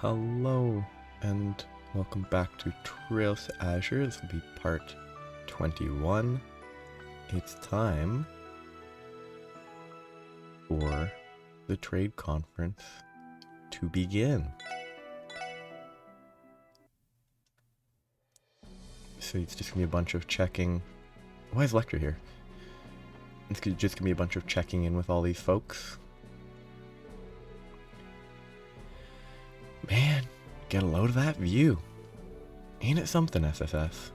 Hello, and welcome back to Trails to Azure. This will be part 21. It's time for the trade conference to begin. So it's just gonna be a bunch of checking. Why is Lecter here? It's just gonna be a bunch of checking in with all these folks. Man, get a load of that view. Ain't it something, SSS?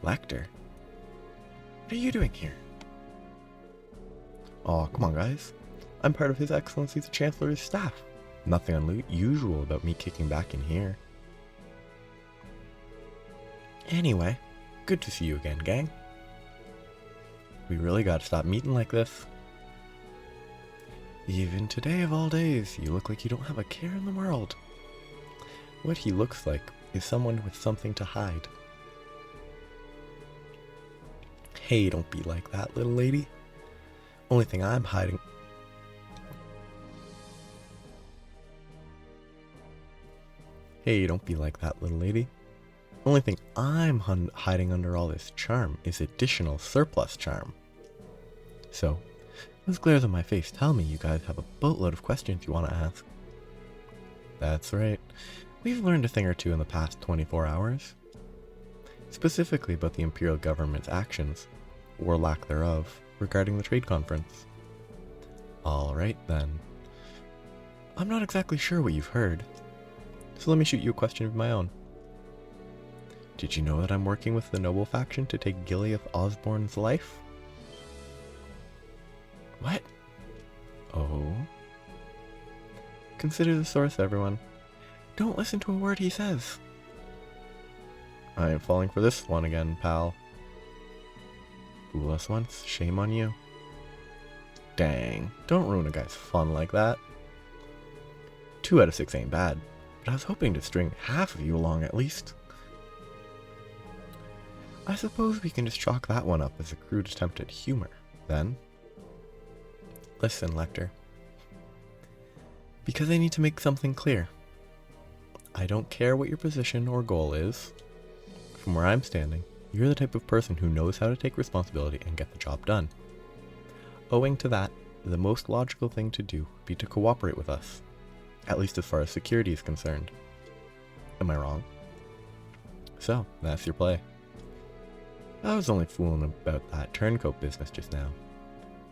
Lecter, what are you doing here? Aw, come on guys. I'm part of His Excellency the Chancellor's staff. Nothing unusual about me kicking back in here. Anyway, good to see you again, gang. We really gotta stop meeting like this. Even today of all days, you look like you don't have a care in the world. What he looks like is someone with something to hide. Hey, don't be like that, little lady. Only thing I'm hiding... Hey, don't be like that, little lady. Only thing I'm hiding under all this charm is additional surplus charm. So, those glares on my face tell me you guys have a boatload of questions you want to ask. That's right. We've learned a thing or two in the past 24 hours. Specifically about the Imperial government's actions, or lack thereof, regarding the trade conference. Alright then. I'm not exactly sure what you've heard, so let me shoot you a question of my own. Did you know that I'm working with the noble faction to take Gileath Osborne's life? What? Oh? Consider the source, everyone. Don't listen to a word he says. I am falling for this one again, pal. Fool us once, shame on you. Dang, don't ruin a guy's fun like that. 2 out of 6 ain't bad, but I was hoping to string half of you along at least. I suppose we can just chalk that one up as a crude attempt at humor, then. Listen, Lecter. Because I need to make something clear. I don't care what your position or goal is. From where I'm standing, you're the type of person who knows how to take responsibility and get the job done. Owing to that, the most logical thing to do would be to cooperate with us, at least as far as security is concerned. Am I wrong? So, that's your play. I was only fooling about that turncoat business just now.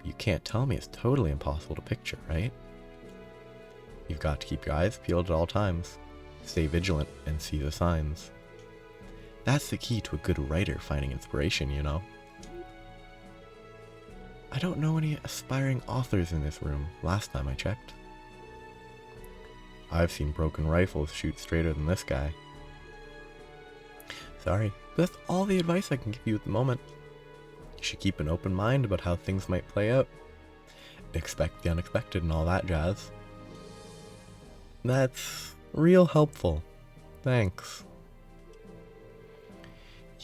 You can't tell me it's totally impossible to picture, right? You've got to keep your eyes peeled at all times. Stay vigilant and see the signs. That's the key to a good writer finding inspiration, you know. I don't know any aspiring authors in this room, last time I checked. I've seen broken rifles shoot straighter than this guy. Sorry, but that's all the advice I can give you at the moment. You should keep an open mind about how things might play out. Expect the unexpected and all that jazz. That's real helpful. Thanks.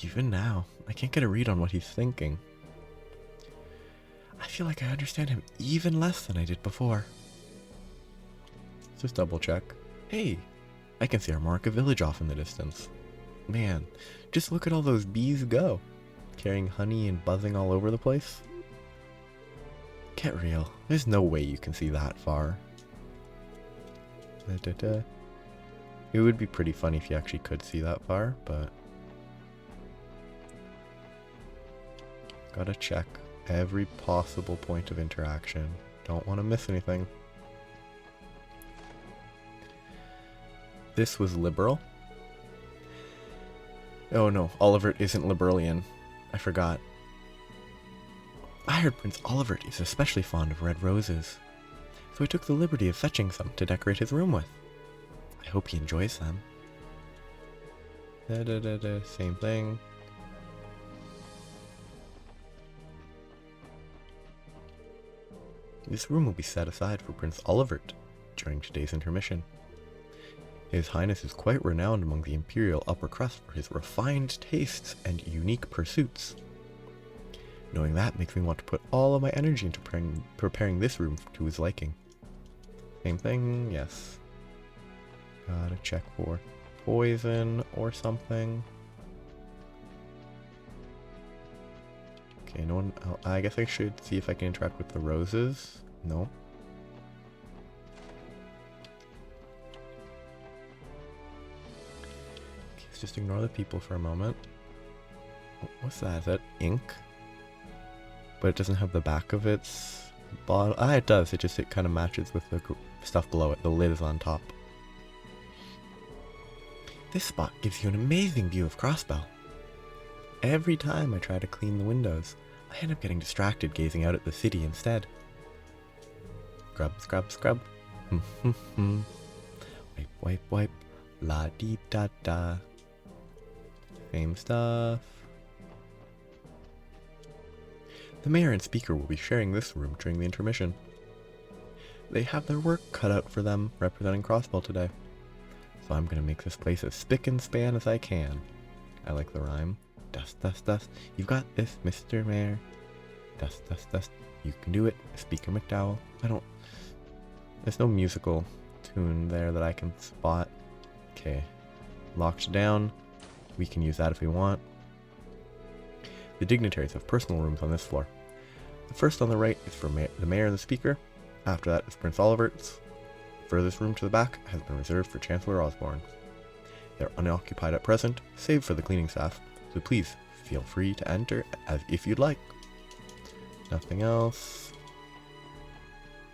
Even now, I can't get a read on what he's thinking. I feel like I understand him even less than I did before. Just double check. Hey, I can see our Marca village off in the distance. Man, just look at all those bees go. Carrying honey and buzzing all over the place. Get real, there's no way you can see that far. It would be pretty funny if you actually could see that far, but... Gotta check every possible point of interaction. Don't want to miss anything. This was liberal. Oh no, Olivert isn't Liberalian. I forgot. I heard Prince Olivert is especially fond of red roses, so I took the liberty of fetching some to decorate his room with. I hope he enjoys them. Same thing. This room will be set aside for Prince Olivert during today's intermission. His Highness is quite renowned among the Imperial upper crust for his refined tastes and unique pursuits. Knowing that makes me want to put all of my energy into preparing this room to his liking. Same thing, yes. Gotta check for poison or something. Okay, no one. Oh, I guess I should see if I can interact with the roses. No. Okay, let's just ignore the people for a moment. What's that? Is that ink? But it doesn't have the back of its bottle. Ah, it does. It kind of matches with the stuff below it. The lid is on top. This spot gives you an amazing view of Crossbell. Every time I try to clean the windows, I end up getting distracted gazing out at the city instead. Scrub, scrub, scrub. Wipe, wipe, wipe. La dee da da. Same stuff. The mayor and speaker will be sharing this room during the intermission. They have their work cut out for them representing Crossbell today. So I'm gonna make this place as spick and span as I can. I like the rhyme. Dust, dust, dust. You've got this, Mr. Mayor. Dust, dust, dust. You can do it, Speaker McDowell. There's no musical tune there that I can spot. Okay. Locked down. We can use that if we want. The dignitaries have personal rooms on this floor. The first on the right is for the mayor and the speaker. After that is Prince Olivert's. The furthest room to the back has been reserved for Chancellor Osborne. They are unoccupied at present, save for the cleaning staff, so please feel free to enter as if you'd like. Nothing else.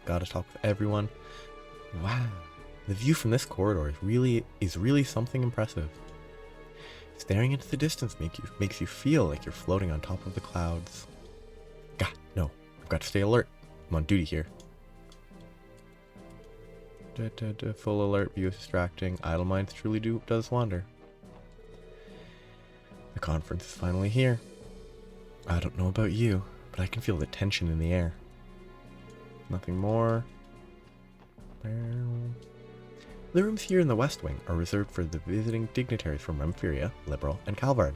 Gotta talk with everyone. Wow, the view from this corridor is really something impressive. Staring into the distance makes you feel like you're floating on top of the clouds. Gah, no, I've got to stay alert. I'm on duty here. Full alert, view is distracting. Idle minds truly does wander. The conference is finally here. I don't know about you, but I can feel the tension in the air. Nothing more. The rooms here in the West Wing are reserved for the visiting dignitaries from Remphiria, Liberal, and Calvard.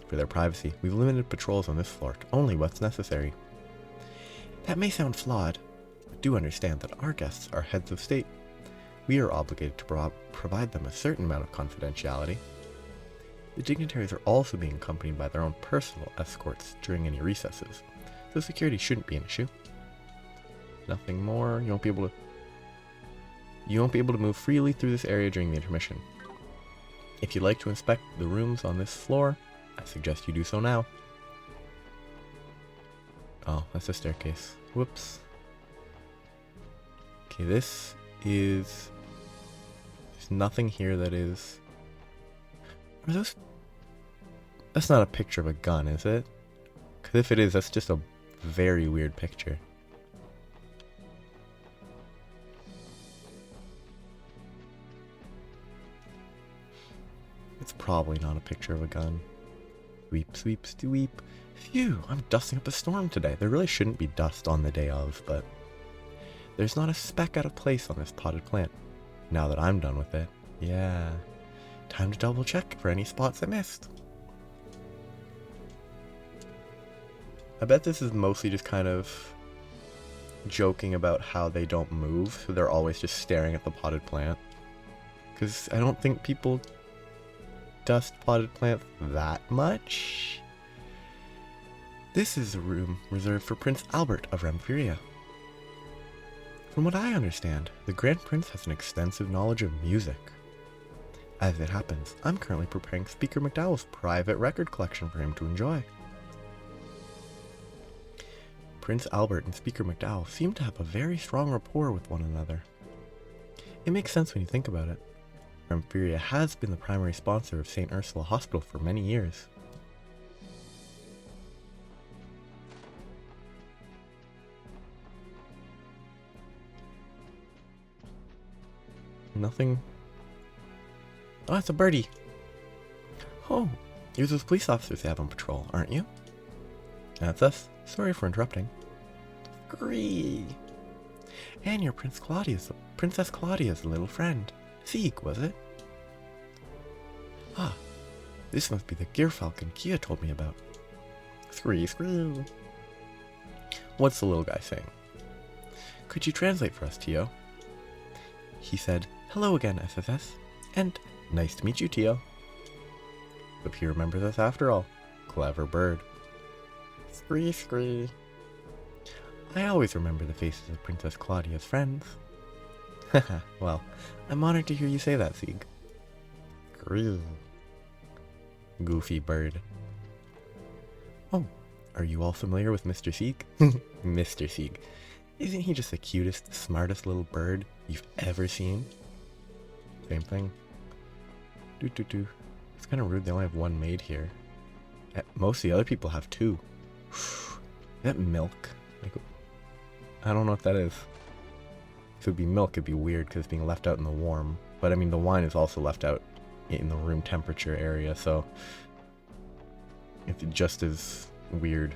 For their privacy, we've limited patrols on this floor to only what's necessary. That may sound flawed, but do understand that our guests are heads of state. We are obligated to provide them a certain amount of confidentiality. The dignitaries are also being accompanied by their own personal escorts during any recesses, so security shouldn't be an issue. Nothing more. You won't be able to move freely through this area during the intermission. If you'd like to inspect the rooms on this floor, I suggest you do so now. Oh, that's a staircase. Whoops. Okay, there's nothing here that is... Are those... That's not a picture of a gun, is it? Because if it is, that's just a very weird picture. It's probably not a picture of a gun. Sweep, sweep, sweep. Phew, I'm dusting up a storm today. There really shouldn't be dust on the day of, but there's not a speck out of place on this potted plant. Now that I'm done with it. Yeah. Time to double check for any spots I missed. I bet this is mostly just kind of joking about how they don't move, so they're always just staring at the potted plant. Because I don't think people dust potted plants that much. This is a room reserved for Prince Albert of Remphiria. From what I understand, the Grand Prince has an extensive knowledge of music. As it happens, I'm currently preparing Speaker McDowell's private record collection for him to enjoy. Prince Albert and Speaker McDowell seem to have a very strong rapport with one another. It makes sense when you think about it. Remphiria has been the primary sponsor of St. Ursula Hospital for many years. Nothing. Oh, it's a birdie. Oh, you're those police officers they have on patrol, aren't you? That's us. Sorry for interrupting. Gree. And you're Princess Claudia's little friend. Sieg, was it? Ah, this must be the Gearfalcon Kia told me about. Scree, screw. What's the little guy saying? Could you translate for us, Tio? He said, "Hello again, SSS, and nice to meet you, Tio." But he remembers us after all. Clever bird. Scree scree. I always remember the faces of Princess Claudia's friends. Haha, well, I'm honored to hear you say that, Sieg. Scree. Goofy bird. Oh, are you all familiar with Mr. Sieg? Mr. Sieg. Isn't he just the cutest, smartest little bird you've ever seen? Same thing. It's kind of rude they only have one maid here. Most of the other people have two. Is that milk? Like, I don't know what that is. If it would be milk, it'd be weird because it's being left out in the warm. But I mean, the wine is also left out in the room temperature area, so it's just as weird.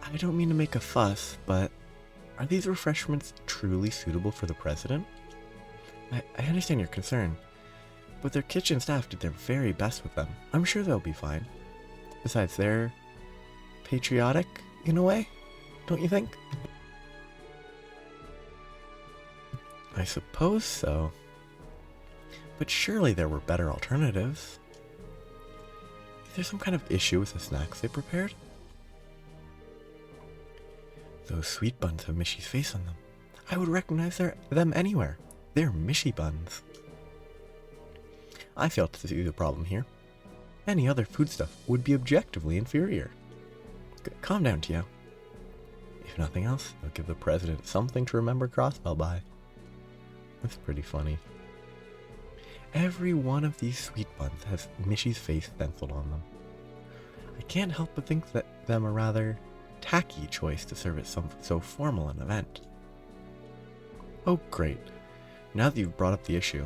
I don't mean to make a fuss, but are these refreshments truly suitable for the president? I understand your concern, but their kitchen staff did their very best with them. I'm sure they'll be fine. Besides, they're patriotic in a way, don't you think? I suppose so. But surely there were better alternatives. Is there some kind of issue with the snacks they prepared? Those sweet buns have Mishy's face on them. I would recognize them anywhere. They're Mishy buns. I fail to see the problem here. Any other foodstuff would be objectively inferior. Calm down, Tio. If nothing else, they'll give the president something to remember Crossbell by. That's pretty funny. Every one of these sweet buns has Mishy's face stenciled on them. I can't help but think that them a rather tacky choice to serve at so formal an event. Oh great. Now that you've brought up the issue,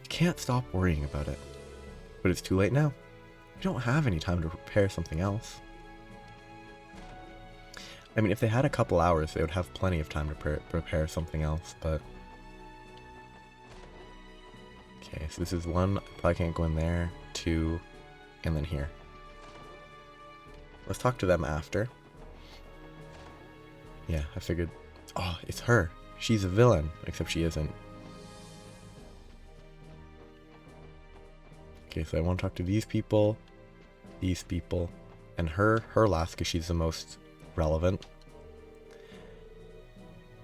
I can't stop worrying about it. But it's too late now. We don't have any time to prepare something else. I mean, if they had a couple hours, they would have plenty of time to prepare something else, but... Okay, so this is one, I probably can't go in there, two, and then here. Let's talk to them after. Yeah, I figured, oh, it's her. She's a villain, except she isn't. Okay, so I want to talk to these people, and her last, because she's the most relevant.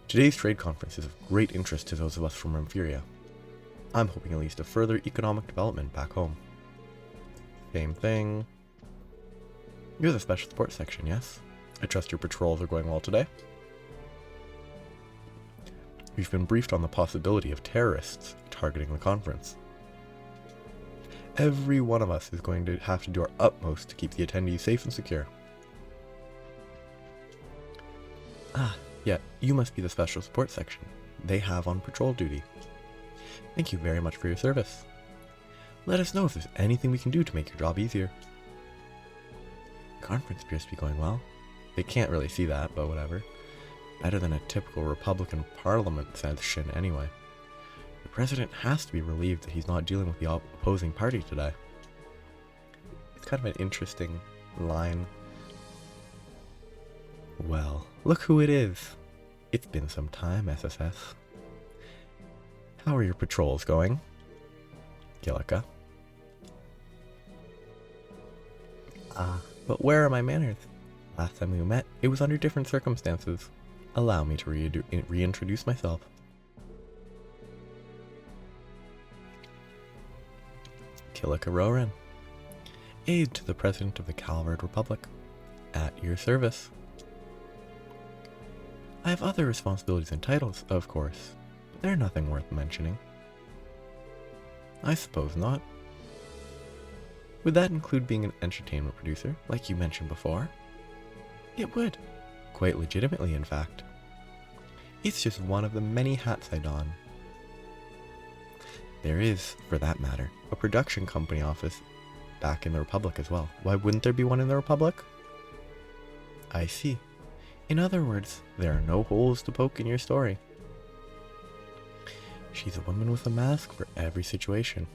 Today's trade conference is of great interest to those of us from Remphyria. I'm hoping it leads to further economic development back home. Same thing. You're the special support section, yes? I trust your patrols are going well today. We've been briefed on the possibility of terrorists targeting the conference. Every one of us is going to have to do our utmost to keep the attendees safe and secure. Ah, yeah, you must be the special support section they have on patrol duty. Thank you very much for your service. Let us know if there's anything we can do to make your job easier. The conference appears to be going well. They can't really see that, but whatever. Better than a typical Republican Parliament session anyway. The president has to be relieved that he's not dealing with the opposing party today. It's kind of an interesting line. Well, look who it is. It's been some time, SSS. How are your patrols going? Kilika. But where are my manners? Last time we met, it was under different circumstances. Allow me to reintroduce myself. Kilika Roran, aide to the President of the Calvard Republic. At your service. I have other responsibilities and titles, of course, but they're nothing worth mentioning. I suppose not. Would that include being an entertainment producer, like you mentioned before? It would. Quite legitimately, in fact. It's just one of the many hats I don. There is, for that matter, a production company office back in the Republic as well. Why wouldn't there be one in the Republic? I see. In other words, there are no holes to poke in your story. She's a woman with a mask for every situation,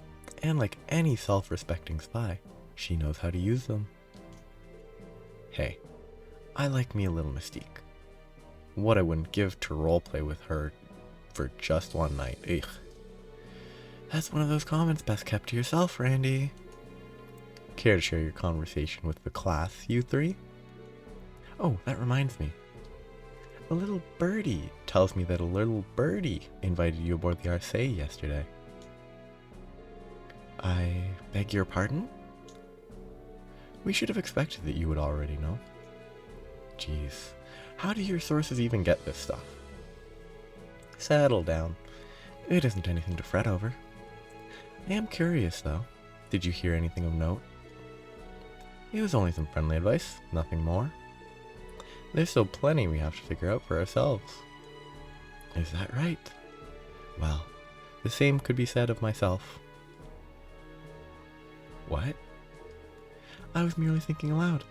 and like any self-respecting spy, she knows how to use them. Hey, I like me a little Mystique. What I wouldn't give to roleplay with her for just one night. Ugh. That's one of those comments best kept to yourself, Randy. Care to share your conversation with the class, you three? Oh, that reminds me. A little birdie tells me that a little birdie invited you aboard the Arcee yesterday. I beg your pardon? We should have expected that you would already know. Jeez, how do your sources even get this stuff? Settle down. It isn't anything to fret over. I am curious, though. Did you hear anything of note? It was only some friendly advice, nothing more. There's still plenty we have to figure out for ourselves. Is that right? Well, the same could be said of myself. What? I was merely thinking aloud.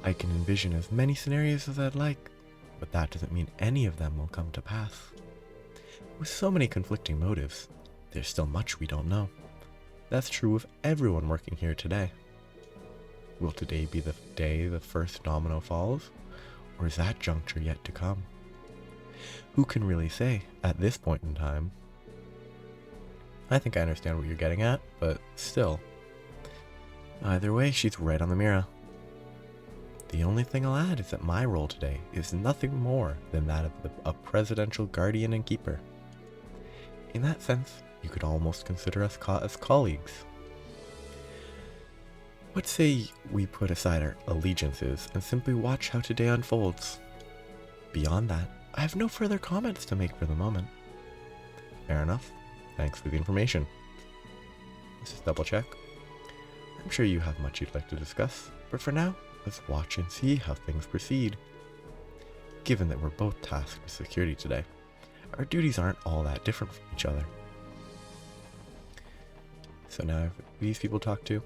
I can envision as many scenarios as I'd like, but that doesn't mean any of them will come to pass. With so many conflicting motives, there's still much we don't know. That's true of everyone working here today. Will today be the day the first domino falls, or is that juncture yet to come? Who can really say at this point in time? I think I understand what you're getting at, but still. Either way, she's right on the mirror. The only thing I'll add is that my role today is nothing more than that of a presidential guardian and keeper. In that sense, you could almost consider us as colleagues. What say we put aside our allegiances and simply watch how today unfolds? Beyond that, I have no further comments to make for the moment. Fair enough. Thanks for the information. Let's just double check. I'm sure you have much you'd like to discuss, but for now, let's watch and see how things proceed. Given that we're both tasked with security today, our duties aren't all that different from each other. So now I have these people to talk to.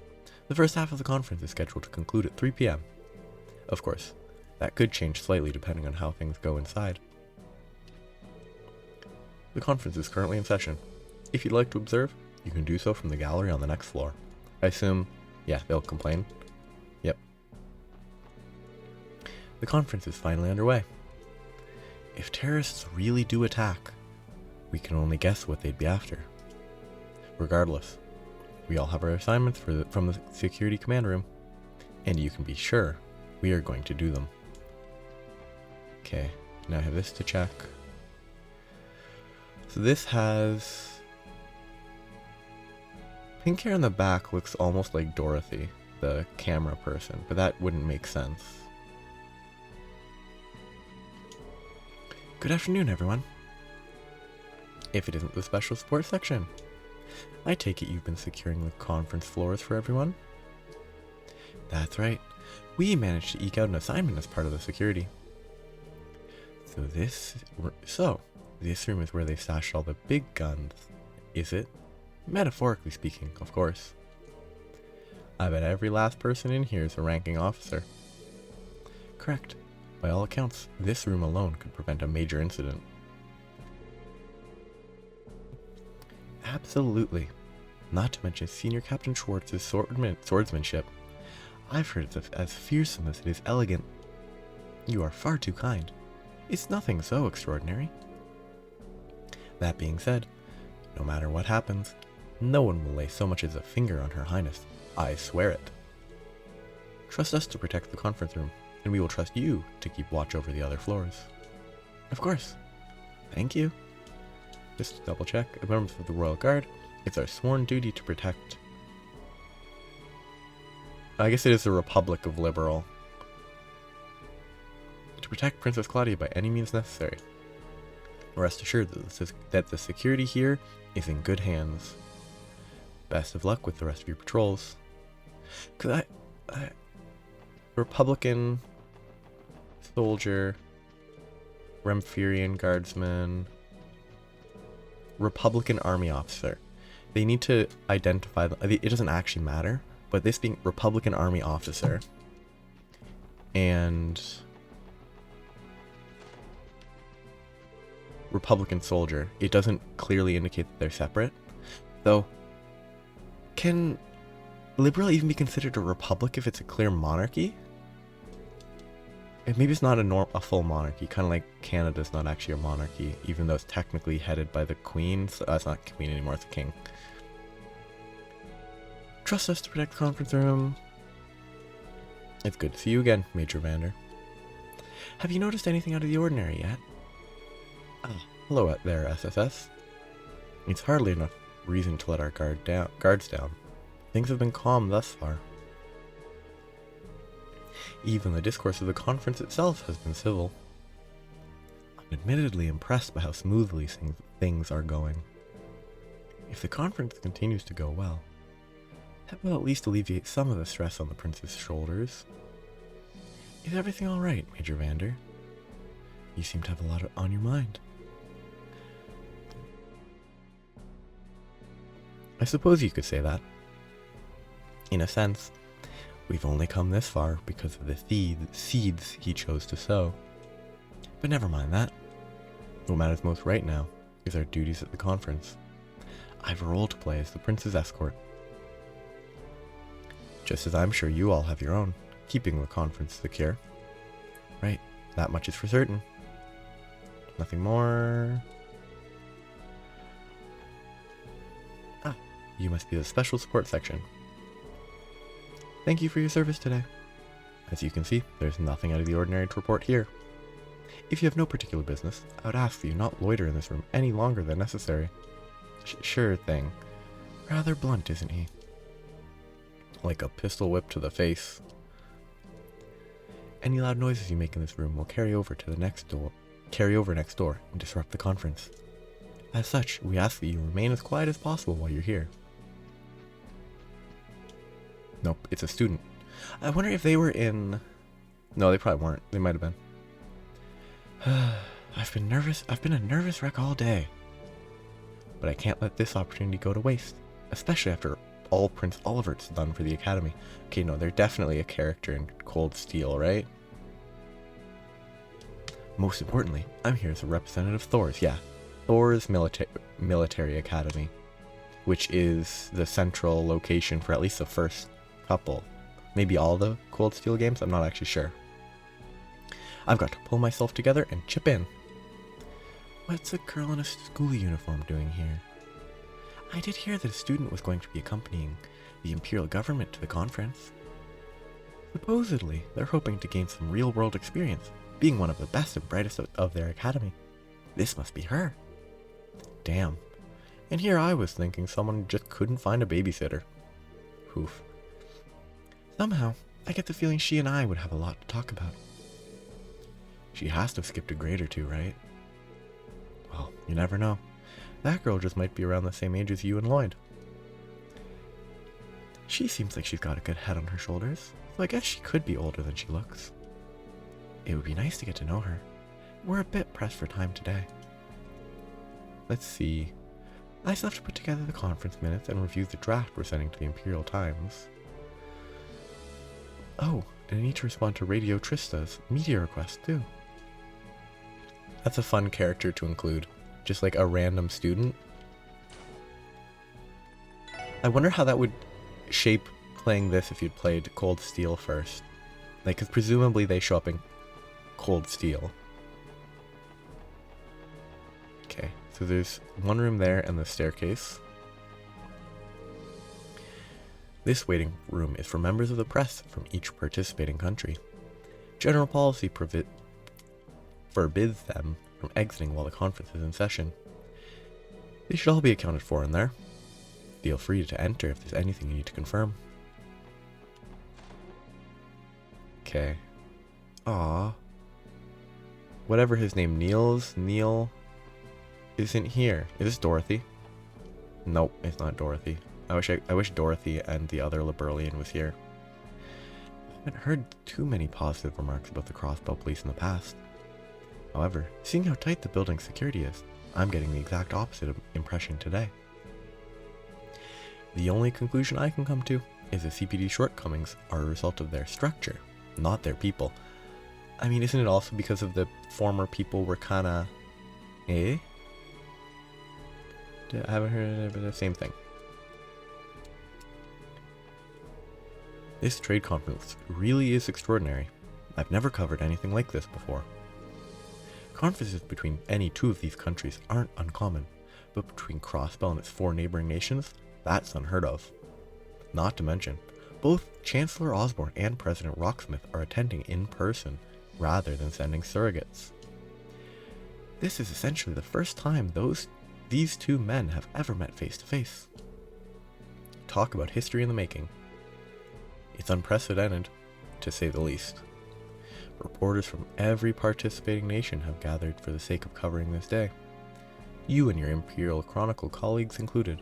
The first half of the conference is scheduled to conclude at 3 p.m. Of course, that could change slightly depending on how things go inside. The conference is currently in session. If you'd like to observe, you can do so from the gallery on the next floor. I assume, yeah, they'll complain. Yep. The conference is finally underway. If terrorists really do attack, we can only guess what they'd be after. Regardless, we all have our assignments from the security command room, and you can be sure we are going to do them. Okay, now I have this to check. So this has... pink hair in the back looks almost like Dorothy, the camera person, but that wouldn't make sense. Good afternoon, everyone. If it isn't the special support section, I take it you've been securing the conference floors for everyone? That's right. We managed to eke out an assignment as part of the security. So this room is where they stashed all the big guns, is it? Metaphorically speaking, of course. I bet every last person in here is a ranking officer. Correct. By all accounts, this room alone could prevent a major incident. Absolutely. Not to mention Senior Captain Schwartz's swordsmanship. I've heard it's as fearsome as it is elegant. You are far too kind. It's nothing so extraordinary. That being said, no matter what happens, no one will lay so much as a finger on Her Highness. I swear it. Trust us to protect the conference room, and we will trust you to keep watch over the other floors. Of course. Thank you. Just to double check, as members of the Royal Guard, it's our sworn duty to protect... I guess it is the Republic of Liberal. To protect Princess Claudia by any means necessary. Rest assured that the security here is in good hands. Best of luck with the rest of your patrols. Cause I Republican soldier, Remferian guardsman, Republican army officer. They need to identify them. It doesn't actually matter, but this being Republican army officer and Republican soldier, it doesn't clearly indicate that they're separate. Though, can Liberal even be considered a republic if it's a clear monarchy? maybe it's not a full monarchy, kind of like Canada's not actually a monarchy, even though it's technically headed by the queen. So it's not queen anymore, it's a king. Trust us to protect the conference room. It's good to see you again, Major Vander. Have you noticed anything out of the ordinary yet? Ah, hello out there, SSS. It's hardly enough reason to let our guards down. Things have been calm thus far. Even the discourse of the conference itself has been civil. I'm admittedly impressed by how smoothly things are going. If the conference continues to go well, that will at least alleviate some of the stress on the prince's shoulders. Is everything alright, Major Vander? You seem to have a lot on your mind. I suppose you could say that. In a sense, we've only come this far because of the seeds he chose to sow. But never mind that. What matters most right now is our duties at the conference. I have a role to play as the prince's escort. Just as I'm sure you all have your own, keeping the conference secure. Right, that much is for certain. Nothing more. Ah, you must be the special support section. Thank you for your service today. As you can see, there's nothing out of the ordinary to report here. If you have no particular business, I would ask that you not loiter in this room any longer than necessary. Sure thing. Rather blunt, isn't he? Like a pistol whip to the face. Any loud noises you make in this room will carry over next door and disrupt the conference. As such, we ask that you remain as quiet as possible while you're here. Nope, it's a student. I wonder if they were in... No, they probably weren't. They might have been. I've been a nervous wreck all day. But I can't let this opportunity go to waste. Especially after all Prince Olivert's done for the Academy. Okay, no, they're definitely a character in Cold Steel, right? Most importantly, I'm here as a representative of Thor's. Yeah, Thor's military academy. Which is the central location for at least the first couple. Maybe all the Cold Steel games? I'm not actually sure. I've got to pull myself together and chip in. What's a girl in a school uniform doing here? I did hear that a student was going to be accompanying the Imperial government to the conference. Supposedly, they're hoping to gain some real-world experience, being one of the best and brightest of their academy. This must be her. Damn. And here I was thinking someone just couldn't find a babysitter. Oof. Somehow, I get the feeling she and I would have a lot to talk about. She has to have skipped a grade or two, right? Well, you never know. That girl just might be around the same age as you and Lloyd. She seems like she's got a good head on her shoulders, so I guess she could be older than she looks. It would be nice to get to know her. We're a bit pressed for time today. Let's see. I still have to put together the conference minutes and review the draft we're sending to the Imperial Times. Oh, and I need to respond to Radio Trista's media request too. That's a fun character to include. Just like a random student. I wonder how that would shape playing this if you'd played Cold Steel first. Like, because presumably they show up in Cold Steel. Okay, so there's one room there and the staircase. This waiting room is for members of the press from each participating country. General policy forbids them from exiting while the conference is in session. They should all be accounted for in there. Feel free to enter if there's anything you need to confirm. Okay. Aww. Whatever his name, Neil isn't here. Is this Dorothy? Nope, it's not Dorothy. I wish Dorothy and the other Liberalian was here. I haven't heard too many positive remarks about the Crossbow Police in the past. However, seeing how tight the building's security is, I'm getting the exact opposite impression today. The only conclusion I can come to is the CPD's shortcomings are a result of their structure, not their people. I mean, isn't it also because of the former people were kinda... Eh? I haven't heard it, but the same thing. This trade conference really is extraordinary. I've never covered anything like this before. Conferences between any two of these countries aren't uncommon, but between Crossbell and its 4 neighboring nations, that's unheard of. Not to mention, both Chancellor Osborne and President Rocksmith are attending in person, rather than sending surrogates. This is essentially the first time these two men have ever met face to face. Talk about history in the making. It's unprecedented, to say the least. Reporters from every participating nation have gathered for the sake of covering this day. You and your Imperial Chronicle colleagues included.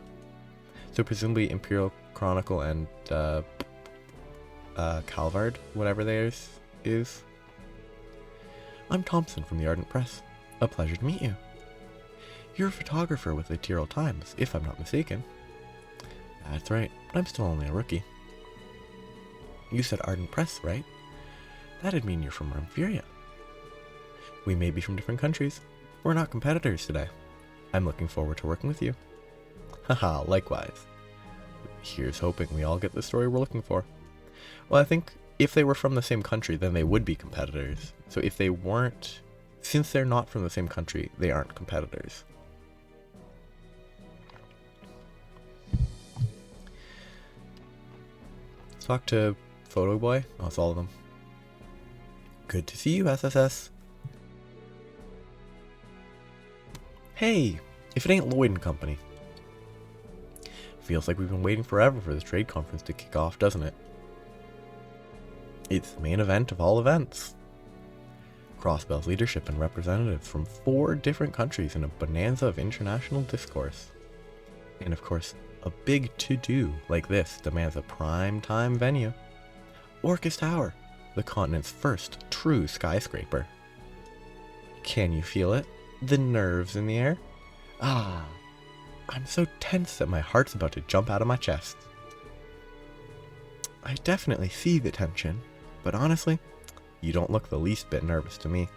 So presumably Imperial Chronicle and Calvard, whatever theirs is. I'm Thompson from the Ardent Press. A pleasure to meet you. You're a photographer with the Tyrrell Times, if I'm not mistaken. That's right, but I'm still only a rookie. You said Ardent Press, right? That'd mean you're from Rumfuria. We may be from different countries. We're not competitors today. I'm looking forward to working with you. Haha, likewise. Here's hoping we all get the story we're looking for. Well, I think if they were from the same country, then they would be competitors. So if they weren't, since they're not from the same country, they aren't competitors. Let's talk to Photo Boy. Oh, it's all of them. Good to see you, SSS. Hey, if it ain't Lloyd and Company. Feels like we've been waiting forever for this trade conference to kick off, doesn't it? It's the main event of all events. Crossbell's leadership and representatives from 4 different countries in a bonanza of international discourse. And of course, a big to-do like this demands a prime-time venue. Orcus Tower, the continent's first true skyscraper. Can you feel it? The nerves in the air? Ah, I'm so tense that my heart's about to jump out of my chest. I definitely see the tension, but honestly, you don't look the least bit nervous to me.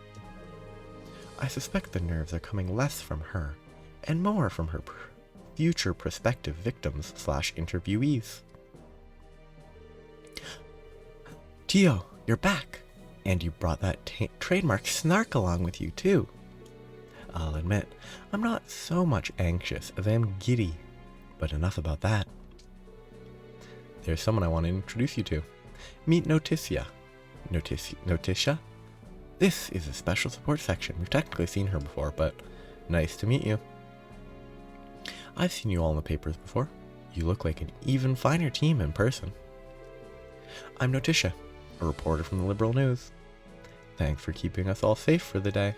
I suspect the nerves are coming less from her, and more from her future prospective victims / interviewees. Tio, you're back! And you brought that trademark snark along with you too. I'll admit, I'm not so much anxious as I am giddy, but enough about that. There's someone I want to introduce you to. Meet Noticia. Noticia? This is a special support section. We've technically seen her before, but nice to meet you. I've seen you all in the papers before. You look like an even finer team in person. I'm Noticia, a reporter from the Liberal News. Thanks for keeping us all safe for the day.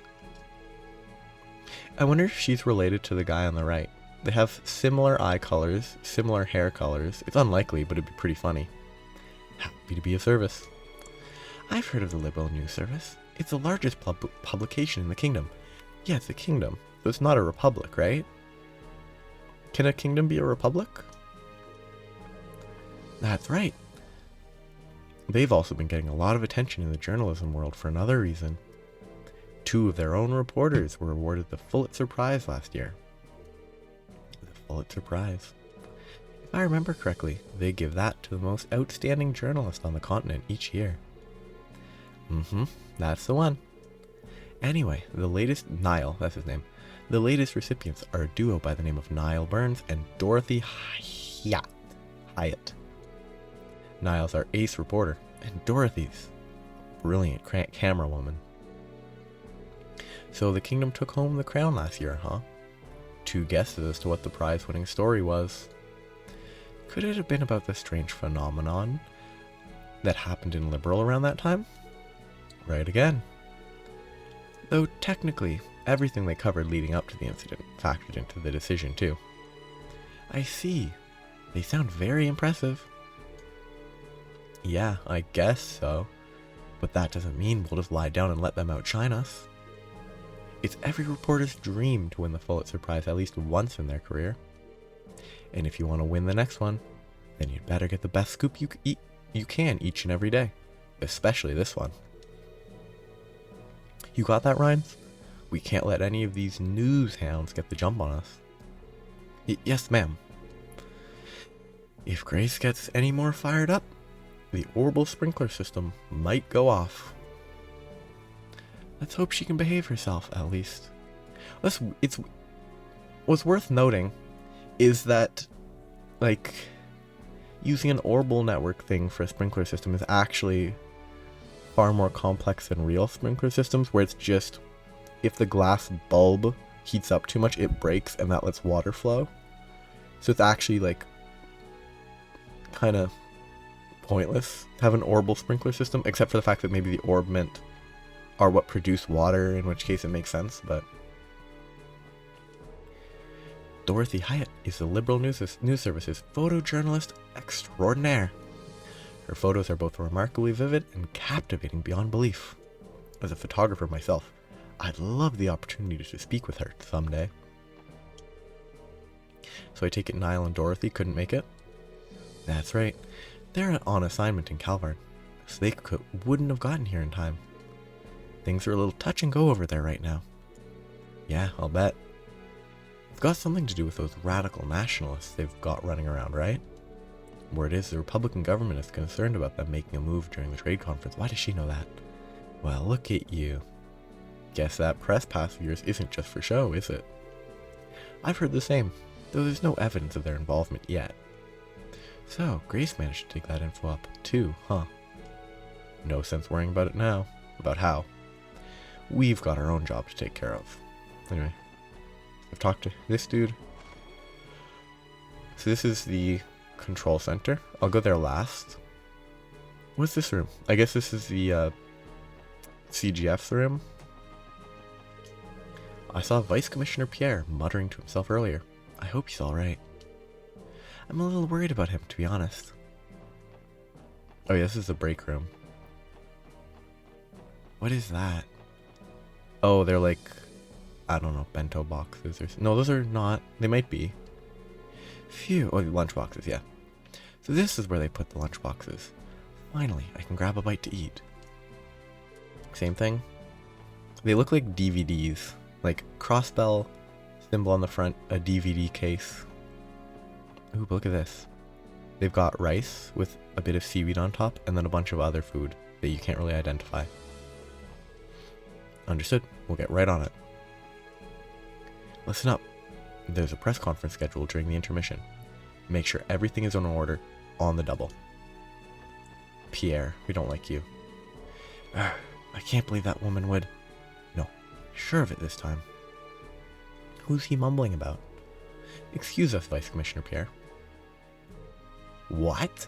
I wonder if she's related to the guy on the right. They have similar eye colors, similar hair colors. It's unlikely, but it'd be pretty funny. Happy to be of service. I've heard of the Liberal News Service. It's the largest publication in the kingdom. Yeah, it's a kingdom, but it's not a republic, right? Can a kingdom be a republic? That's right. They've also been getting a lot of attention in the journalism world for another reason. 2 of their own reporters were awarded the Pulitzer Prize last year. The Pulitzer Prize. If I remember correctly, they give that to the most outstanding journalist on the continent each year. That's the one. Anyway, the latest, Niall, that's his name. The latest recipients are a duo by the name of Niall Burns and Dorothy Hyatt. Niall's our ace reporter, and Dorothy's brilliant camera woman. So the kingdom took home the crown last year, huh? 2 guesses as to what the prize-winning story was. Could it have been about the strange phenomenon that happened in Liberal around that time? Right again. Though technically, everything they covered leading up to the incident factored into the decision too. I see. They sound very impressive. Yeah, I guess so. But that doesn't mean we'll just lie down and let them outshine us. It's every reporter's dream to win the Pulitzer Prize at least once in their career. And if you want to win the next one, then you'd better get the best scoop you can each and every day. Especially this one. You got that, Rhines? We can't let any of these news hounds get the jump on us. Yes, ma'am. If Grace gets any more fired up, the orbital sprinkler system might go off. Let's hope she can behave herself, at least. What's worth noting is that, like, using an orbital network thing for a sprinkler system is actually far more complex than real sprinkler systems, where it's just, if the glass bulb heats up too much, it breaks and that lets water flow. So it's actually, like, kind of pointless to have an orbital sprinkler system, except for the fact that maybe the orbment are what produce water, in which case it makes sense, but... Dorothy Hyatt is the Liberal News Service's photojournalist extraordinaire. Her photos are both remarkably vivid and captivating beyond belief. As a photographer myself, I'd love the opportunity to speak with her someday. So I take it Niall and Dorothy couldn't make it? That's right. They're on assignment in Calvard, so they wouldn't have gotten here in time. Things are a little touch and go over there right now. Yeah, I'll bet. It's got something to do with those radical nationalists they've got running around, right? Word is the Republican government is concerned about them making a move during the trade conference. Why does she know that? Well, look at you. Guess that press pass of yours isn't just for show, is it? I've heard the same, though there's no evidence of their involvement yet. So, Grace managed to dig that info up, too, huh? No sense worrying about it now. About how. We've got our own job to take care of. Anyway, I've talked to this dude. So this is the control center. I'll go there last. What's this room? I guess this is the CGF's room. I saw Vice Commissioner Pierre muttering to himself earlier. I hope he's alright. I'm a little worried about him, to be honest. Oh yeah, this is the break room. What is that? Oh, they're like, I don't know, bento boxes or... No, those are not. They might be. Phew. Oh, the lunch boxes, yeah. So this is where they put the lunch boxes. Finally, I can grab a bite to eat. Same thing. They look like DVDs. Like, crossbell, symbol on the front, a DVD case. Ooh, look at this. They've got rice with a bit of seaweed on top, and then a bunch of other food that you can't really identify. Understood. We'll get right on it. Listen up. There's a press conference scheduled during the intermission. Make sure everything is in order, on the double. Pierre, we don't like you. I can't believe that woman would... No, sure of it this time. Who's he mumbling about? Excuse us, Vice Commissioner Pierre. What?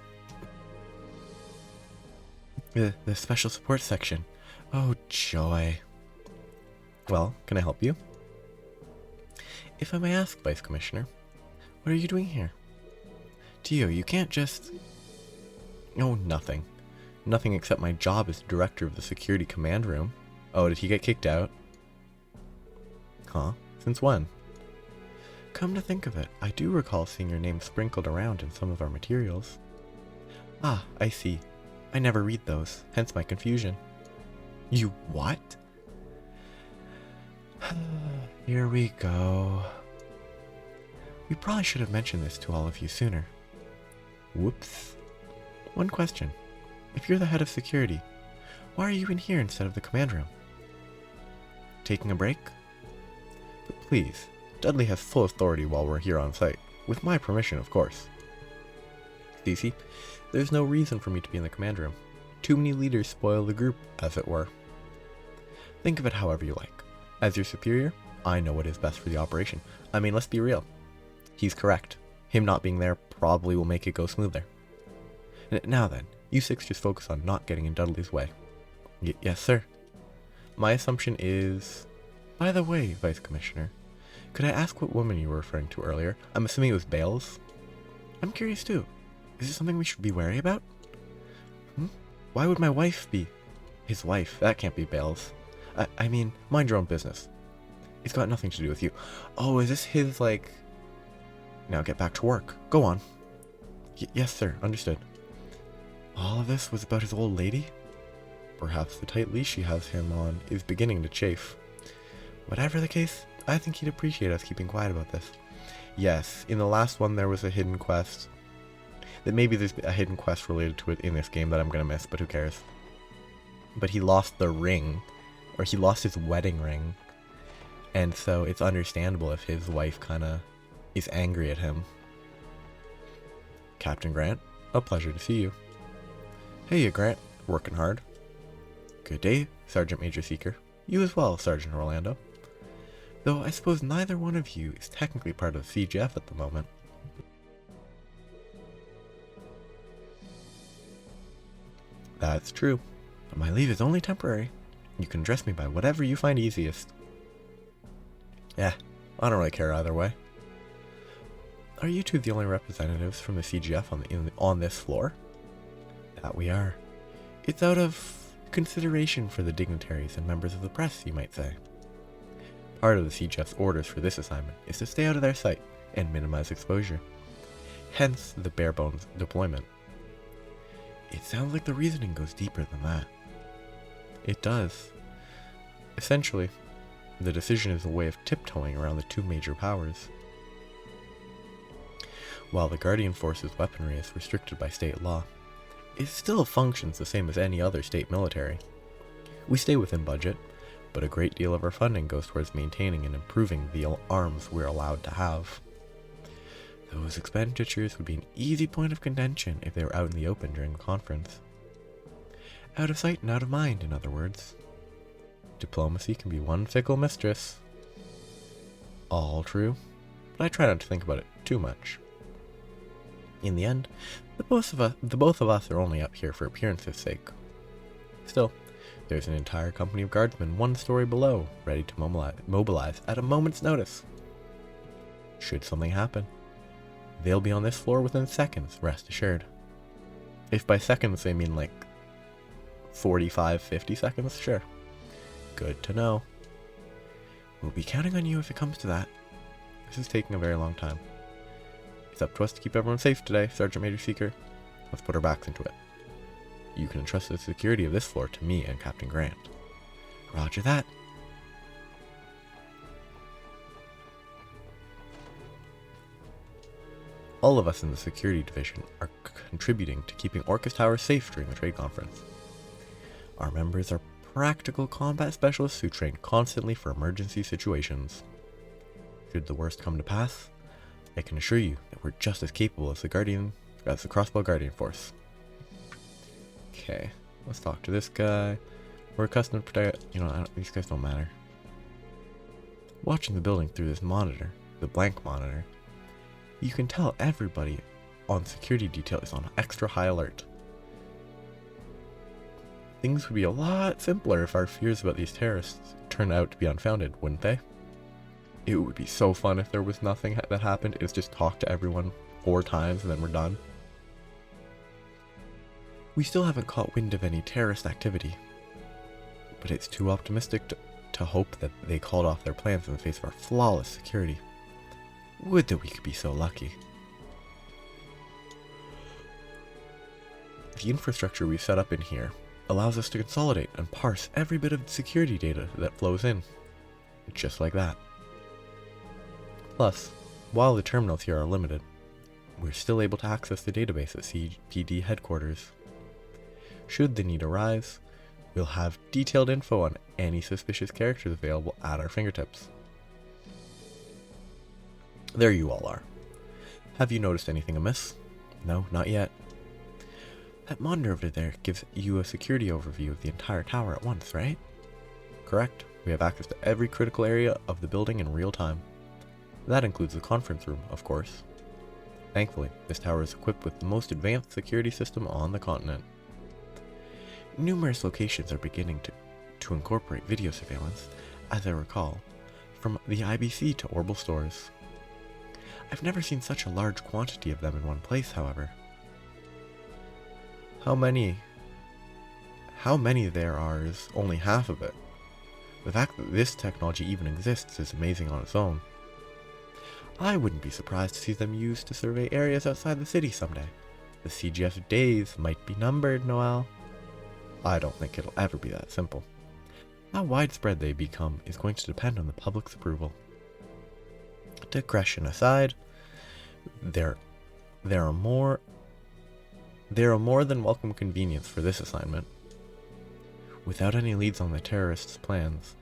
The special support section. Oh, joy. Well, can I help you? If I may ask, Vice Commissioner, what are you doing here? Tio, you can't just... Oh, nothing. Nothing except my job as director of the security command room. Oh, did he get kicked out? Huh? Since when? Come to think of it, I do recall seeing your name sprinkled around in some of our materials. Ah, I see. I never read those, hence my confusion. You what? Here we go. We probably should have mentioned this to all of you sooner. Whoops. One question. If you're the head of security, why are you in here instead of the command room? Taking a break? But please, Dudley has full authority while we're here on site. With my permission, of course. Cece, there's no reason for me to be in the command room. Too many leaders spoil the group, as it were. Think of it however you like. As your superior, I know what is best for the operation. I mean, let's be real. He's correct. Him not being there probably will make it go smoother. Now then, you six just focus on not getting in Dudley's way. Yes, sir. My assumption is... By the way, Vice Commissioner, could I ask what woman you were referring to earlier? I'm assuming it was Bales? I'm curious too. Is it something we should be wary about? Why would my wife be... His wife? That can't be Bales. I mean, mind your own business. It's got nothing to do with you. Oh, is this his, like... Now get back to work. Go on. Yes, sir. Understood. All of this was about his old lady? Perhaps the tight leash she has him on is beginning to chafe. Whatever the case, I think he'd appreciate us keeping quiet about this. Yes, in the last one there was a hidden quest. That maybe there's a hidden quest related to it in this game that I'm gonna miss, but who cares? But he lost the ring or he lost his wedding ring, and so it's understandable if his wife kind of is angry at him. Captain Grant, a pleasure to see you. Hey, Grant, working hard. Good day, Sergeant Major Seeker. You as well, Sergeant Orlando. Though I suppose neither one of you is technically part of the CGF at the moment. That's true, but my leave is only temporary. You can address me by whatever you find easiest. Yeah, I don't really care either way. Are you two the only representatives from the CGF on this floor? That we are. It's out of consideration for the dignitaries and members of the press, you might say. Part of the CGF's orders for this assignment is to stay out of their sight and minimize exposure. Hence the bare bones deployment. It sounds like the reasoning goes deeper than that. It does. Essentially, the decision is a way of tiptoeing around the two major powers. While the Guardian Force's weaponry is restricted by state law, it still functions the same as any other state military. We stay within budget, but a great deal of our funding goes towards maintaining and improving the arms we're allowed to have. Those expenditures would be an easy point of contention if they were out in the open during the conference. Out of sight and out of mind, in other words. Diplomacy can be one fickle mistress. All true, but I try not to think about it too much. In the end, the both of us are only up here for appearance's sake. Still, there's an entire company of guardsmen one story below, ready to mobilize at a moment's notice. Should something happen, they'll be on this floor within seconds, rest assured. If by seconds they mean like 45, 50 seconds, sure. Good to know. We'll be counting on you if it comes to that. This is taking a very long time. It's up to us to keep everyone safe today, Sergeant Major Seeker. Let's put our backs into it. You can entrust the security of this floor to me and Captain Grant. Roger that. All of us in the security division are contributing to keeping Orcus Tower safe during the trade conference. Our members are practical combat specialists who train constantly for emergency situations. Should the worst come to pass, I can assure you that we're just as capable as the Crossbow Guardian Force. Okay, let's talk to this guy. We're accustomed to protect. These guys don't matter. Watching the building through this monitor, the blank monitor, you can tell everybody on security detail is on extra high alert. Things would be a lot simpler if our fears about these terrorists turned out to be unfounded, wouldn't they? It would be so fun if there was nothing that happened. It's just talk to everyone 4 times and then we're done. We still haven't caught wind of any terrorist activity, but it's too optimistic to hope that they called off their plans in the face of our flawless security. Would that we could be so lucky. The infrastructure we've set up in here allows us to consolidate and parse every bit of security data that flows in. Just like that. Plus, while the terminals here are limited, we're still able to access the database at CPD headquarters. Should the need arise, we'll have detailed info on any suspicious characters available at our fingertips. There you all are. Have you noticed anything amiss? No, not yet. That monitor over there gives you a security overview of the entire tower at once, right? Correct. We have access to every critical area of the building in real time. That includes the conference room, of course. Thankfully, this tower is equipped with the most advanced security system on the continent. Numerous locations are beginning to incorporate video surveillance, as I recall, from the IBC to Orbital stores. I've never seen such a large quantity of them in one place, however. How many there are is only half of it. The fact that this technology even exists is amazing on its own. I wouldn't be surprised to see them used to survey areas outside the city someday. The CGF days might be numbered, Noel. I don't think it'll ever be that simple. How widespread they become is going to depend on the public's approval. Digression aside, there are more than welcome convenience for this assignment. Without any leads on the terrorists' plans,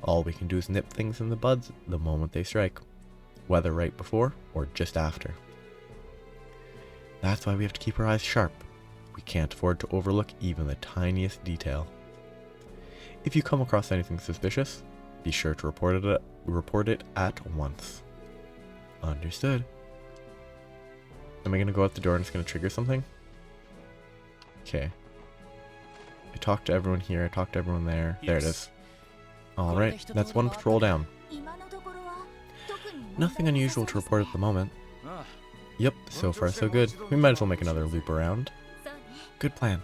all we can do is nip things in the buds the moment they strike, whether right before or just after. That's why we have to keep our eyes sharp. We can't afford to overlook even the tiniest detail. If you come across anything suspicious, be sure to report it at once. Understood. Am I going to go out the door and it's going to trigger something? Okay. I talked to everyone here, I talked to everyone there. There it is. Alright, that's one patrol down. Nothing unusual to report at the moment. Yep, so far so good. We might as well make another loop around. Good plan.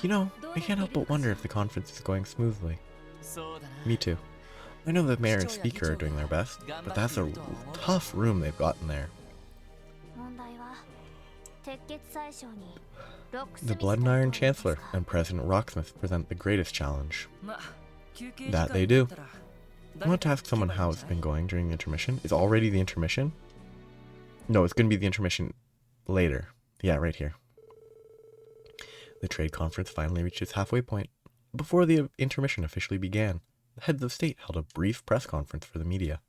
You know, I can't help but wonder if the conference is going smoothly. Me too. I know the mayor and speaker are doing their best, but that's a tough room they've got in there. The Blood and Iron Chancellor and President Rocksmith present the greatest challenge. That they do. I want to ask someone how it's been going during the intermission. Is already the intermission? No, it's going to be the intermission later. Yeah, right here. The trade conference finally reached its halfway point. Before the intermission officially began, the heads of state held a brief press conference for the media.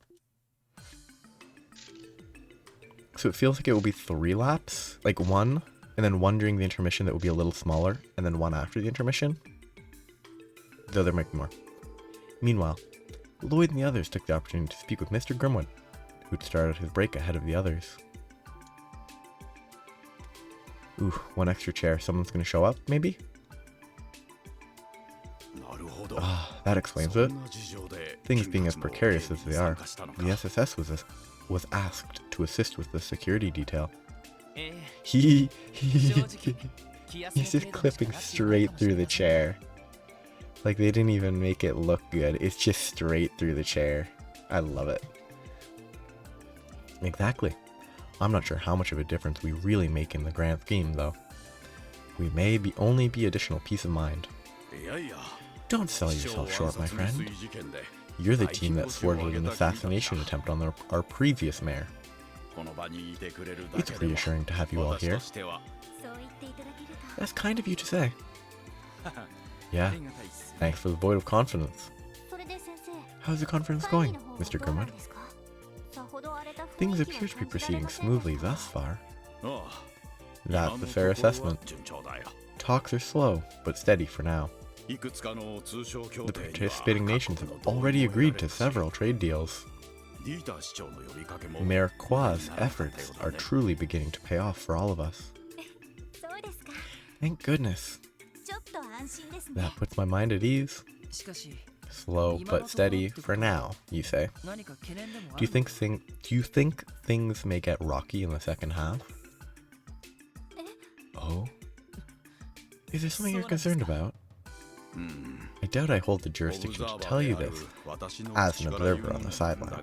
So it feels like it will be 3 laps, like one, and then one during the intermission that will be a little smaller, and then one after the intermission. Though there might be more. Meanwhile, Lloyd and the others took the opportunity to speak with Mr. Grimwood, who'd started his break ahead of the others. Ooh, one extra chair. Someone's gonna show up, maybe? Ah, that explains it. Things being as precarious as they are, the SSS was asked to assist with the security detail. He's just clipping straight through the chair. Like, they didn't even make it look good. It's just straight through the chair. I love it. Exactly. I'm not sure how much of a difference we really make in the grand scheme, though. We may only be additional peace of mind. Don't sell yourself short, my friend. You're the team that thwarted an assassination attempt on our previous mayor. It's reassuring to have you all here. That's kind of you to say. Yeah, thanks for the vote of confidence. How's the conference going, Mr. Grimwood? Things appear to be proceeding smoothly thus far. That's a fair assessment. Talks are slow, but steady for now. The participating nations have already agreed to several trade deals. Mayor Kwa's efforts are truly beginning to pay off for all of us. Thank goodness. That puts my mind at ease. Slow but steady for now, you say. Do you think things may get rocky in the second half? Oh? Is there something you're concerned about? I doubt I hold the jurisdiction to tell you this, as an observer on the sideline.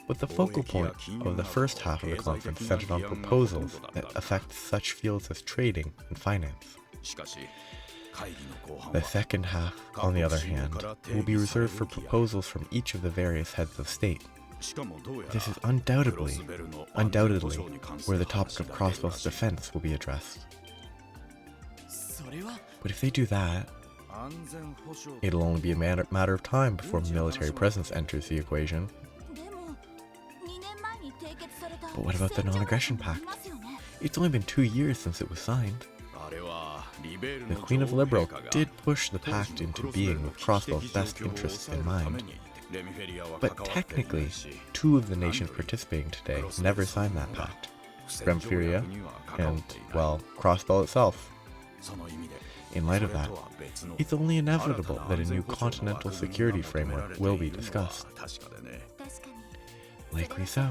But the focal point of the first half of the conference centered on proposals that affect such fields as trading and finance. The second half, on the other hand, will be reserved for proposals from each of the various heads of state. This is undoubtedly where the topic of Crossbell's defense will be addressed. But if they do that, it'll only be a matter of time before military presence enters the equation. But what about the non-aggression pact? It's only been 2 years since it was signed. The Queen of Liberal did push the pact into being with Crossbell's best interests in mind. But technically, 2 of the nations participating today never signed that pact. Remfuria and, well, Crossbell itself. In light of that, it's only inevitable that a new continental security framework will be discussed. Likely so.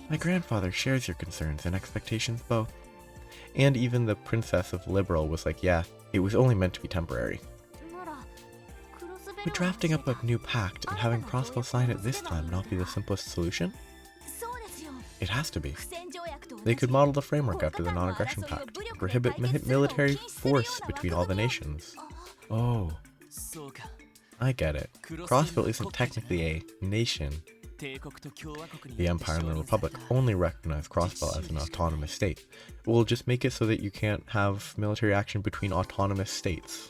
My grandfather shares your concerns and expectations both. And even the Princess of Liberal was like, yeah, it was only meant to be temporary. Would drafting up a new pact and having Crossbell sign it this time not be the simplest solution? It has to be. They could model the framework after the non-aggression pact, prohibit military force between all the nations. Oh, I get it. Crossbell isn't technically a nation. The Empire and the Republic only recognize Crossbell as an autonomous state. We'll just make it so that you can't have military action between autonomous states.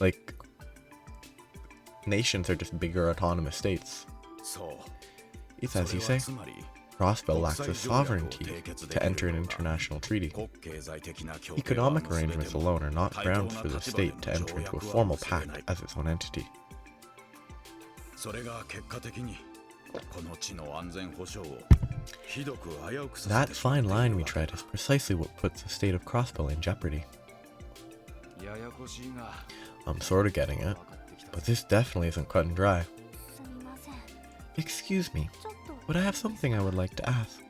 Like, nations are just bigger autonomous states. It's as you say. Crossbow lacks the sovereignty to enter an international treaty. Economic arrangements alone are not grounds for the state to enter into a formal pact as its own entity. That fine line we tread is precisely what puts the state of Crossbow in jeopardy. I'm sort of getting it, but this definitely isn't cut and dry. Excuse me, but I have something I would like to ask.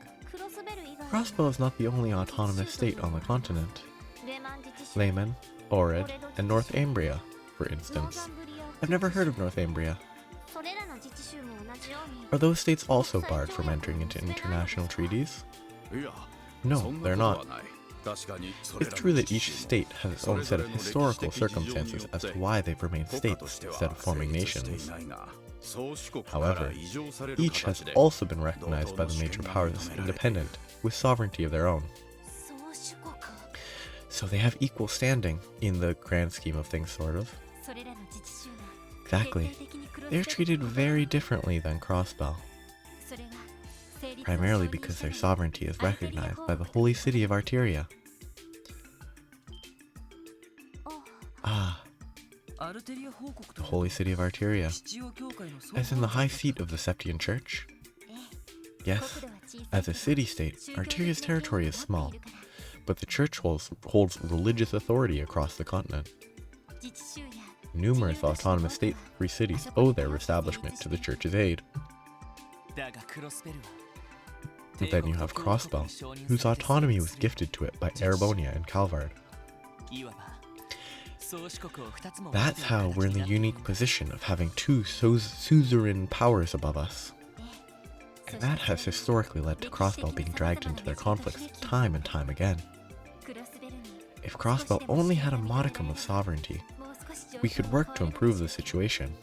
Crossbow is not the only autonomous state on the continent. Lehman, Orid, and North Ambria, for instance. I've never heard of North Ambria. Are those states also barred from entering into international treaties? No, they're not. It's true that each state has its own set of historical circumstances as to why they've remained states instead of forming nations. However, each has also been recognized by the major powers as independent, with sovereignty of their own. So they have equal standing in the grand scheme of things, sort of. Exactly. They're treated very differently than Crossbow, primarily because their sovereignty is recognized by the holy city of Arteria. The holy city of Arteria, as in the high seat of the Septian Church? Yes, as a city-state, Arteria's territory is small, but the church holds religious authority across the continent. Numerous autonomous state-free cities owe their establishment to the church's aid. But then you have Crossbow, whose autonomy was gifted to it by Erebonia and Calvard. That's how we're in the unique position of having two suzerain powers above us. And that has historically led to Crossbow being dragged into their conflicts time and time again. If Crossbow only had a modicum of sovereignty, we could work to improve the situation.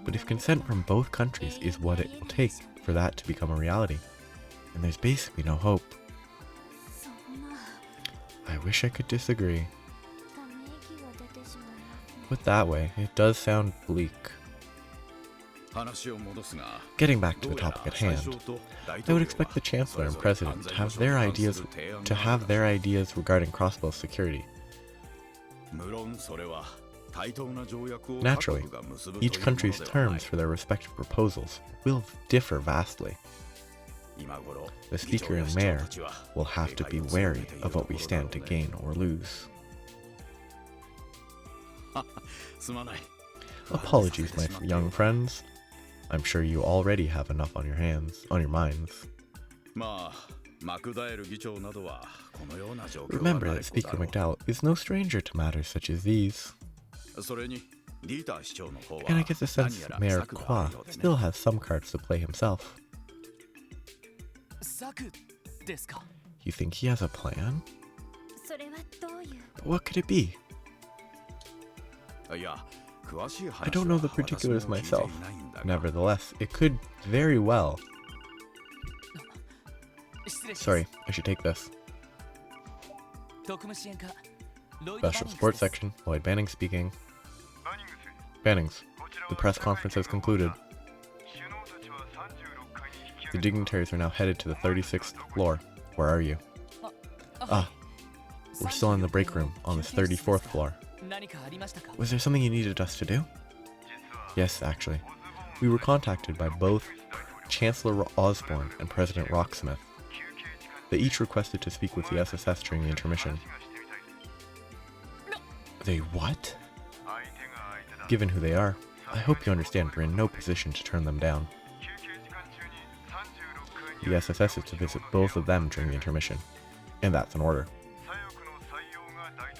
But if consent from both countries is what it will take for that to become a reality, then there's basically no hope. I wish I could disagree. Put that way, it does sound bleak. Getting back to the topic at hand, I would expect the Chancellor and President to have their ideas regarding Crossbow's security. Naturally, each country's terms for their respective proposals will differ vastly. The Speaker and Mayor will have to be wary of what we stand to gain or lose. Apologies, my young friends. I'm sure you already have enough on your minds. Remember that Speaker McDowell is no stranger to matters such as these. And I get the sense that Mayor Kwa still has some cards to play himself. You think he has a plan? But what could it be? I don't know the particulars myself. Nevertheless, it could very well. Sorry, I should take this. Special Sports Section, Lloyd Banning speaking. Bannings, the press conference has concluded. The dignitaries are now headed to the 36th floor. Where are you? We're still in the break room on the 34th floor. Was there something you needed us to do? Yes, actually. We were contacted by both Chancellor Osborne and President Rocksmith. They each requested to speak with the SSS during the intermission. They what? Given who they are, I hope you understand we're in no position to turn them down. The SSS is to visit both of them during the intermission, and that's an order.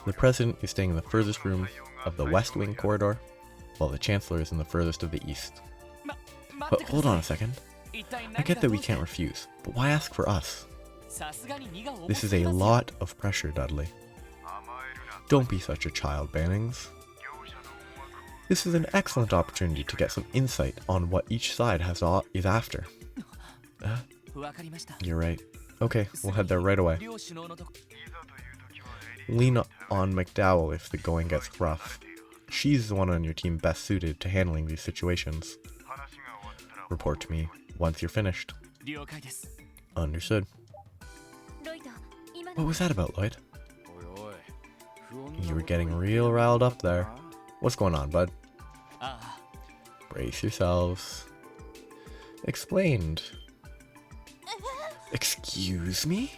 The President is staying in the furthest room of the West Wing corridor, while the Chancellor is in the furthest of the East. But hold on a second. I get that we can't refuse, but why ask for us? This is a lot of pressure, Dudley. Don't be such a child, Bannings. This is an excellent opportunity to get some insight on what each side is after. You're right. Okay, we'll head there right away. Lean on McDowell if the going gets rough. She's the one on your team best suited to handling these situations. Report to me once you're finished. Understood. What was that about, Lloyd? You were getting real riled up there. What's going on, bud? Brace yourselves. Explained. Excuse me?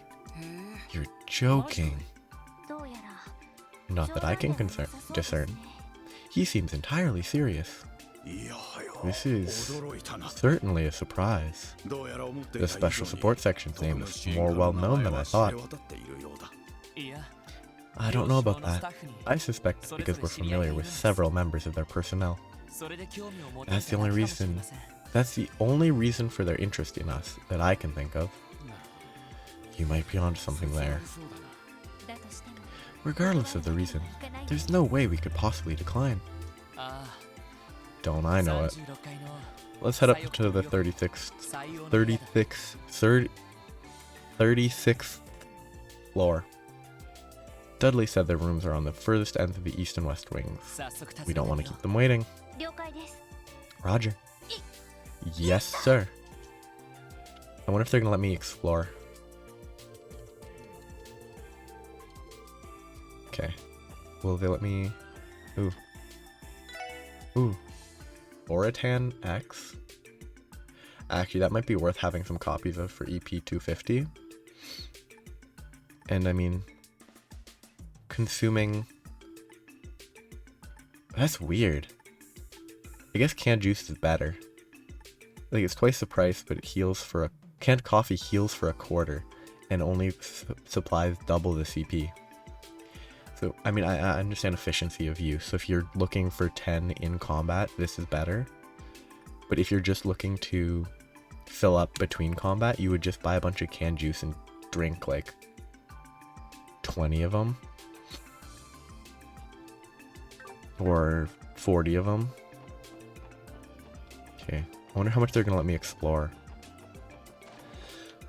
You're joking. Not that I can discern. He seems entirely serious. This is certainly a surprise. The Special Support Section's name is more well known than I thought. I don't know about that. I suspect it's because we're familiar with several members of their personnel. That's the only reason for their interest in us that I can think of. You might be onto something there. Regardless of the reason, there's no way we could possibly decline. Don't I know it. Let's head up to the 36th floor. Dudley said their rooms are on the furthest ends of the east and west wings. We don't want to keep them waiting. Roger. Yes, sir. I wonder if they're going to let me explore. Okay. Will they let me... Ooh. Ooh. Oratan X. Actually, that might be worth having some copies of for EP 250. And I mean... consuming... That's weird. I guess canned juice is better. Like, it's twice the price, but it heals for a... Canned coffee heals for a quarter, and only supplies double the CP. So, I mean, I understand efficiency of use. So if you're looking for 10 in combat, this is better. But if you're just looking to fill up between combat, you would just buy a bunch of canned juice and drink, like, 20 of them. Or 40 of them. Okay. I wonder how much they're going to let me explore.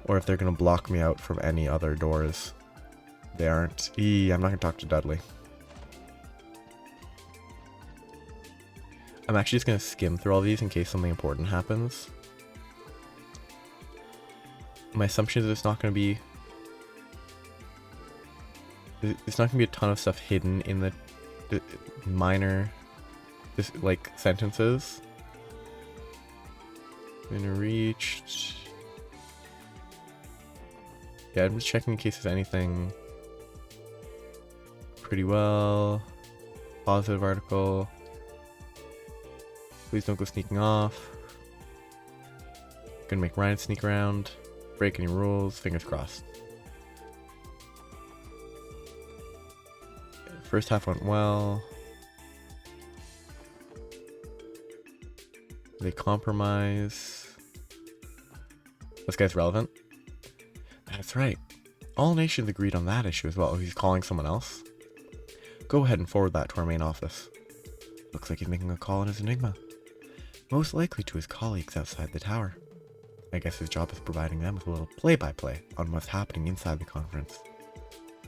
Or if they're going to block me out from any other doors. They aren't. I'm not going to talk to Dudley. I'm actually just going to skim through all these in case something important happens. My assumption is it's not going to be... It's not going to be a ton of stuff hidden in the minor, like, sentences. Reached. Yeah, I'm just checking in case there's anything. Pretty well. Positive article. Please don't go sneaking off. Gonna make Ryan sneak around. Break any rules. Fingers crossed. First half went well. They compromise. This guy's relevant. That's right. All nations agreed on that issue as well. Oh, he's calling someone else? Go ahead and forward that to our main office. Looks like he's making a call on his Enigma. Most likely to his colleagues outside the tower. I guess his job is providing them with a little play-by-play on what's happening inside the conference.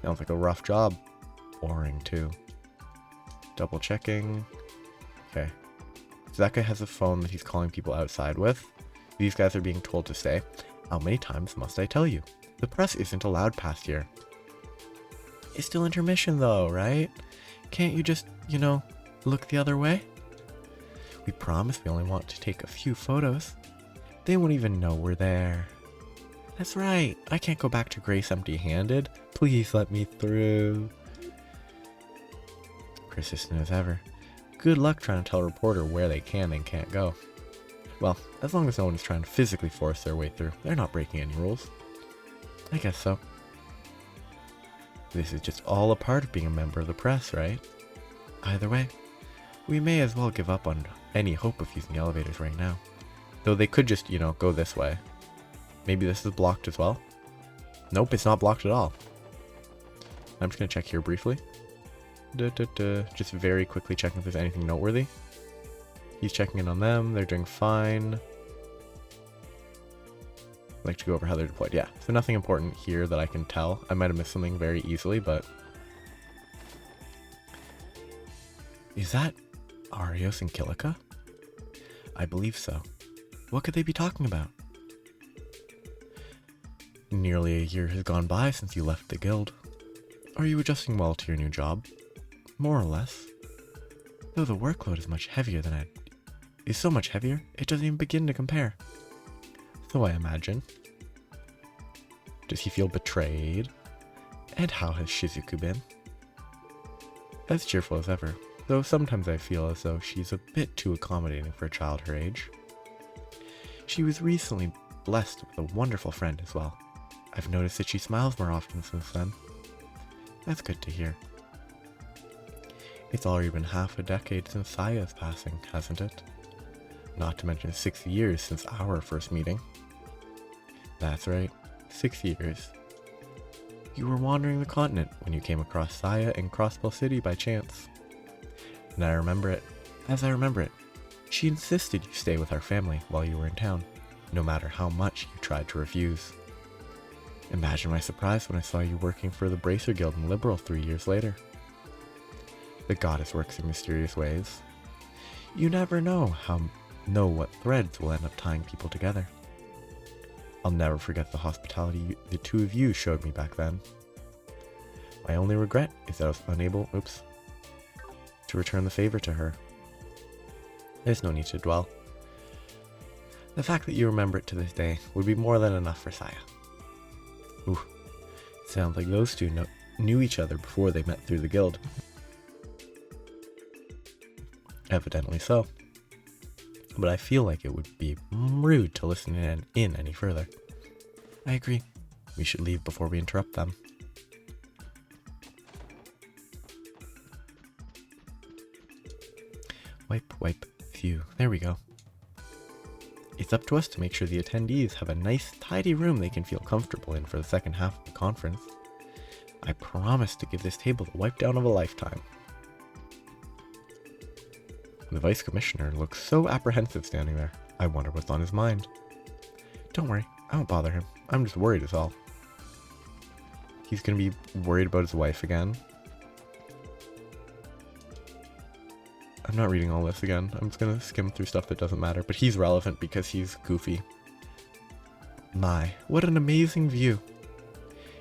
Sounds like a rough job. Boring, too. Double checking. Okay. So that guy has a phone that he's calling people outside with. These guys are being told to stay. How many times must I tell you? The press isn't allowed past here. It's still intermission though, right? Can't you just, look the other way? We promise we only want to take a few photos. They won't even know we're there. That's right. I can't go back to Grace empty-handed. Please let me through. Persistent as ever. Good luck trying to tell a reporter where they can and can't go. Well, as long as no one is trying to physically force their way through, they're not breaking any rules. I guess so. This is just all a part of being a member of the press, right? Either way, we may as well give up on any hope of using the elevators right now. Though they could just, go this way. Maybe this is blocked as well? Nope, it's not blocked at all. I'm just going to check here briefly. Just very quickly checking if there's anything noteworthy. He's checking in on them. They're doing fine. I'd like to go over how they're deployed. Yeah, so nothing important here that I can tell. I might have missed something very easily, but... Is that Arios and Kilika? I believe so. What could they be talking about? Nearly a year has gone by since you left the guild. Are you adjusting well to your new job? More or less. Though the workload is much heavier than is so much heavier, it doesn't even begin to compare. So I imagine. Does he feel betrayed? And how has Shizuku been? As cheerful as ever, though sometimes I feel as though she's a bit too accommodating for a child her age. She was recently blessed with a wonderful friend as well. I've noticed that she smiles more often since then. That's good to hear. It's already been half a decade since Saya's passing, hasn't it? Not to mention 6 years since our first meeting. That's right, 6 years. You were wandering the continent when you came across Saya in Crossbell City by chance. And I remember it. As I remember it, she insisted you stay with our family while you were in town, no matter how much you tried to refuse. Imagine my surprise when I saw you working for the Bracer Guild in Liberal 3 years later. The goddess works in mysterious ways. You never know what threads will end up tying people together. I'll never forget the hospitality the two of you showed me back then. My only regret is that I was unable, to return the favor to her. There's no need to dwell. The fact that you remember it to this day would be more than enough for Saya. Ooh, sounds like those two knew each other before they met through the guild. Evidently so. But I feel like it would be rude to listen in any further. I agree. We should leave before we interrupt them. Wipe. Phew. There we go. It's up to us to make sure the attendees have a nice, tidy room they can feel comfortable in for the second half of the conference. I promise to give this table the wipe down of a lifetime. The Vice Commissioner looks so apprehensive standing there. I wonder what's on his mind. Don't worry, I won't bother him. I'm just worried is all. He's gonna be worried about his wife again. I'm not reading all this again. I'm just gonna skim through stuff that doesn't matter, but he's relevant because he's goofy. My, what an amazing view.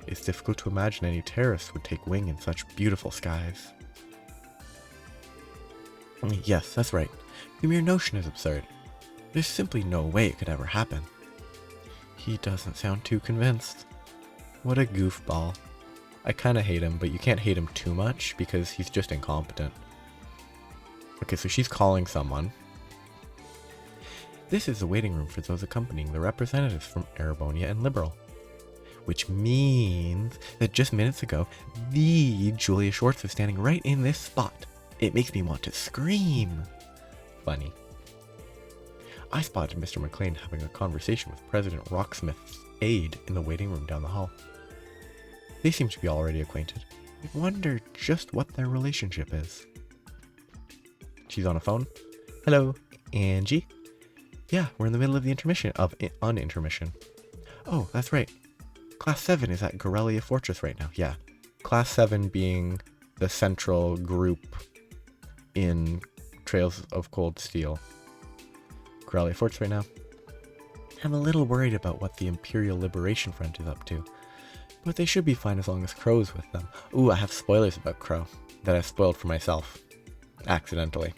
It's difficult to imagine any terrorist would take wing in such beautiful skies. Yes, that's right. The mere notion is absurd. There's simply no way it could ever happen. He doesn't sound too convinced. What a goofball. I kinda hate him, but you can't hate him too much because he's just incompetent. Okay, so she's calling someone. This is the waiting room for those accompanying the representatives from Erebonia and Liberal. Which means that just minutes ago, the Julia Schwartz was standing right in this spot. It makes me want to scream. Funny. I spotted Mr. McLean having a conversation with President Rocksmith's aide in the waiting room down the hall. They seem to be already acquainted. I wonder just what their relationship is. She's on a phone. Hello, Angie? Yeah, we're in the middle of the intermission, intermission. Oh, that's right. Class 7 is at Gorelia Fortress right now. Yeah. Class 7 being the central group in Trails of Cold Steel. Gorelia Fortress right now. I'm a little worried about what the Imperial Liberation Front is up to, but they should be fine as long as Crow's with them. Ooh, I have spoilers about Crow that I've spoiled for myself. Accidentally.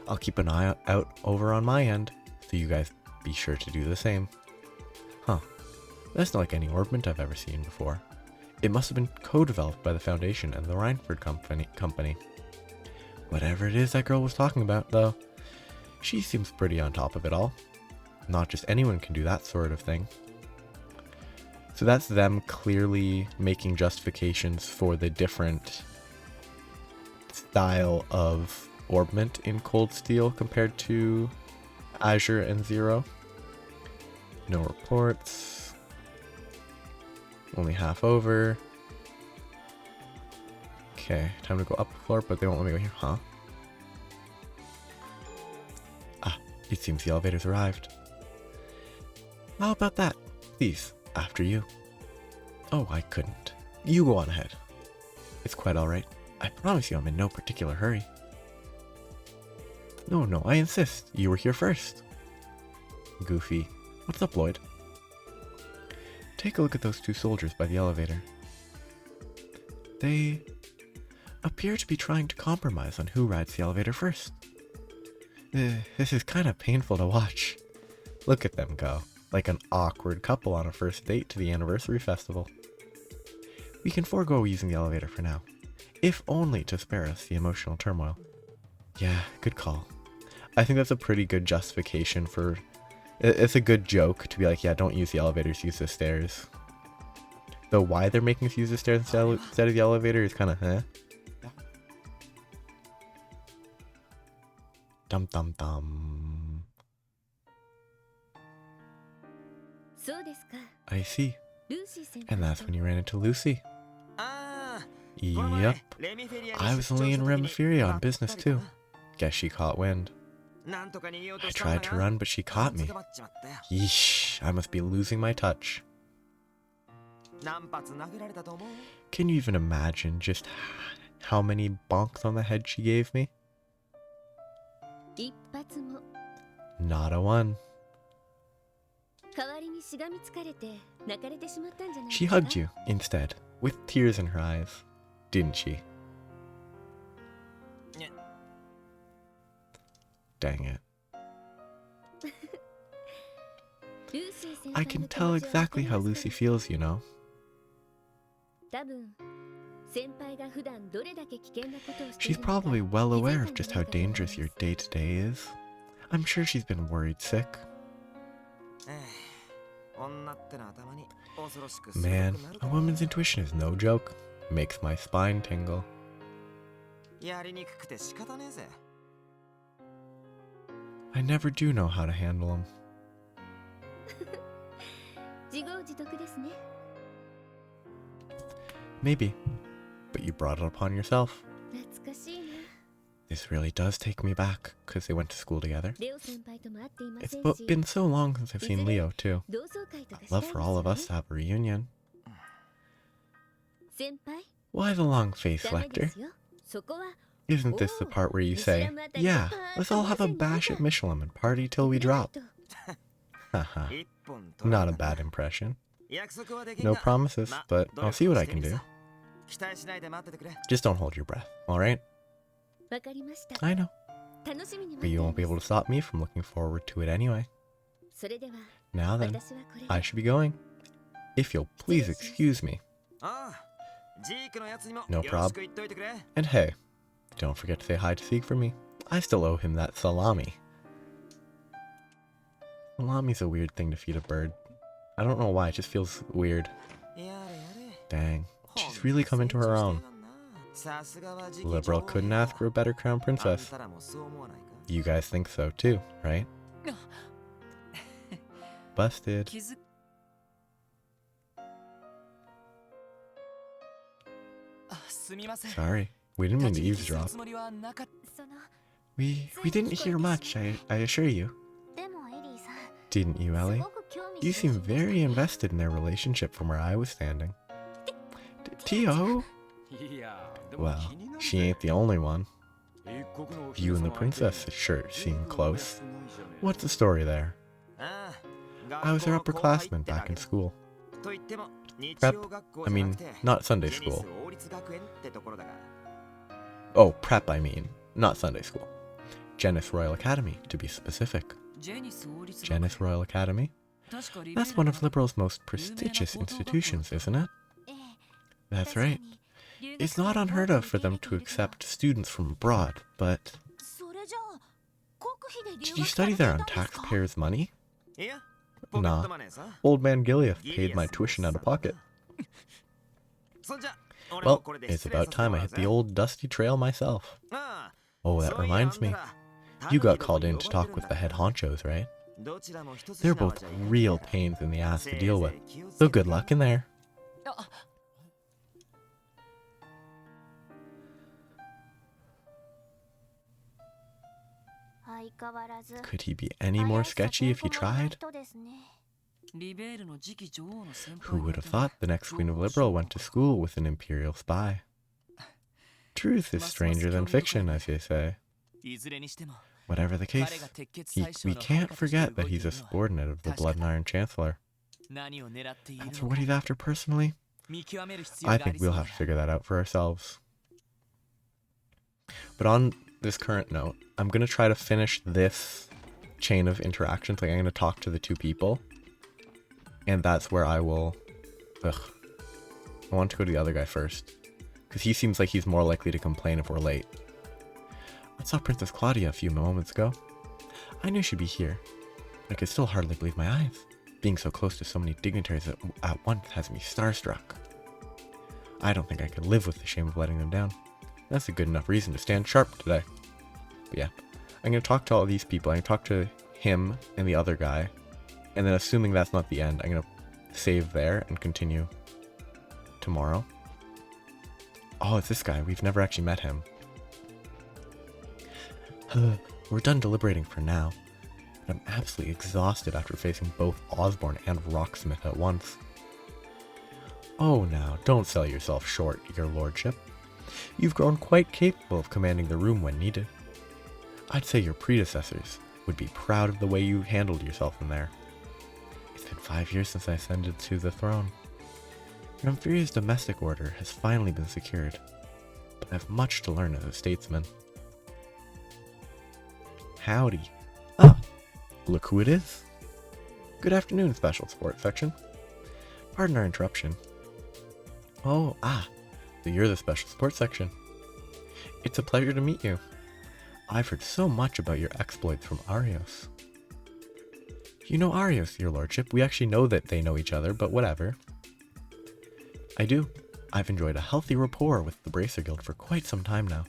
I'll keep an eye out over on my end, so you guys be sure to do the same. Huh. That's not like any orbment I've ever seen before. It must have been co-developed by the Foundation and the Reinford Company. Whatever it is that girl was talking about, though, she seems pretty on top of it all. Not just anyone can do that sort of thing. So that's them clearly making justifications for the different style of orbment in Cold Steel compared to Azure and Zero. No reports. Only half over. Okay, time to go up the floor, but they won't let me go here, huh? Ah, it seems the elevator's arrived. How about that? Please, after you. Oh, I couldn't. You go on ahead. It's quite alright. I promise you I'm in no particular hurry. No, I insist. You were here first. Goofy. What's up, Lloyd? Take a look at those two soldiers by the elevator. They appear to be trying to compromise on who rides the elevator first. This is kind of painful to watch. Look at them go, like an awkward couple on a first date to the anniversary festival. We can forego using the elevator for now, if only to spare us the emotional turmoil. Yeah, good call. I think that's a pretty good justification for... It's a good joke to be like, yeah, don't use the elevators, use the stairs. Though why they're making us use the stairs instead of the elevator is kind of, eh? Dum dum dum. I see. And that's when you ran into Lucy. Yep. I was only in Remiferia on business too. Guess she caught wind. I tried to run, but she caught me. Yeesh, I must be losing my touch. Can you even imagine just how many bonks on the head she gave me? Not a one. She hugged you, instead, with tears in her eyes, didn't she? Dang it. I can tell exactly how Lucy feels, you know. She's probably well aware of just how dangerous your day-to-day is. I'm sure she's been worried sick. Man, a woman's intuition is no joke. Makes my spine tingle. I never do know how to handle them. Maybe, but you brought it upon yourself. This really does take me back, because they went to school together. It's been so long since I've seen Leo, too. I'd love for all of us to have a reunion. Why the long face, Lecter? Isn't this the part where you say, yeah, let's all have a bash at Michelin and party till we drop? Haha, not a bad impression. No promises, but I'll see what I can do. Just don't hold your breath, alright? I know. But you won't be able to stop me from looking forward to it anyway. Now then, I should be going. If you'll please excuse me. No prob. And hey, don't forget to say hi to Sieg for me. I still owe him that salami. Salami's a weird thing to feed a bird. I don't know why, it just feels weird. Dang, she's really come into her own. Liberal couldn't ask for a better crown princess. You guys think so too, right? Busted. Sorry, we didn't mean to eavesdrop. We didn't hear much, I assure you. Didn't you, Ellie? You seem very invested in their relationship from where I was standing. Tio? Well, she ain't the only one. You and the princess sure seem close. What's the story there? I was her upperclassman back in school. Not Sunday school. Oh, prep I mean, not Sunday school. Janus Royal Academy, to be specific. Janus Royal Academy? That's one of Liberal's most prestigious institutions, isn't it? That's right. It's not unheard of for them to accept students from abroad, but... Did you study there on taxpayers' money? Nah. Old man Gilead paid my tuition out of pocket. Well, it's about time I hit the old dusty trail myself. Oh, that reminds me. You got called in to talk with the head honchos, right? They're both real pains in the ass to deal with, so good luck in there. Could he be any more sketchy if he tried? Who would have thought the next Queen of Liberal went to school with an Imperial spy? Truth is stranger than fiction, as they say. Whatever the case, we can't forget that he's a subordinate of the Blood and Iron Chancellor. As for what he's after personally, I think we'll have to figure that out for ourselves. But on this current note, I'm going to try to finish this chain of interactions. Like, I'm going to talk to the two people. And that's where I will... I want to go to the other guy first. Because he seems like he's more likely to complain if we're late. I saw Princess Claudia a few moments ago. I knew she'd be here. I could still hardly believe my eyes. Being so close to so many dignitaries at once has me starstruck. I don't think I could live with the shame of letting them down. That's a good enough reason to stand sharp today. But yeah, I'm going to talk to all these people. I'm going to talk to him and the other guy. And then assuming that's not the end, I'm going to save there and continue tomorrow. Oh, it's this guy. We've never actually met him. We're done deliberating for now. But I'm absolutely exhausted after facing both Osborne and Rocksmith at once. Oh, now, don't sell yourself short, your lordship. You've grown quite capable of commanding the room when needed. I'd say your predecessors would be proud of the way you handled yourself in there. It's been 5 years since I ascended to the throne. Your Amphiria's domestic order has finally been secured, but I have much to learn as a statesman. Howdy. Ah, look who it is. Good afternoon, Special Sports Section. Pardon our interruption. Oh, so you're the Special Sports Section. It's a pleasure to meet you. I've heard so much about your exploits from Arios. You know Arios, your lordship. We actually know that they know each other, but whatever. I do. I've enjoyed a healthy rapport with the Bracer Guild for quite some time now.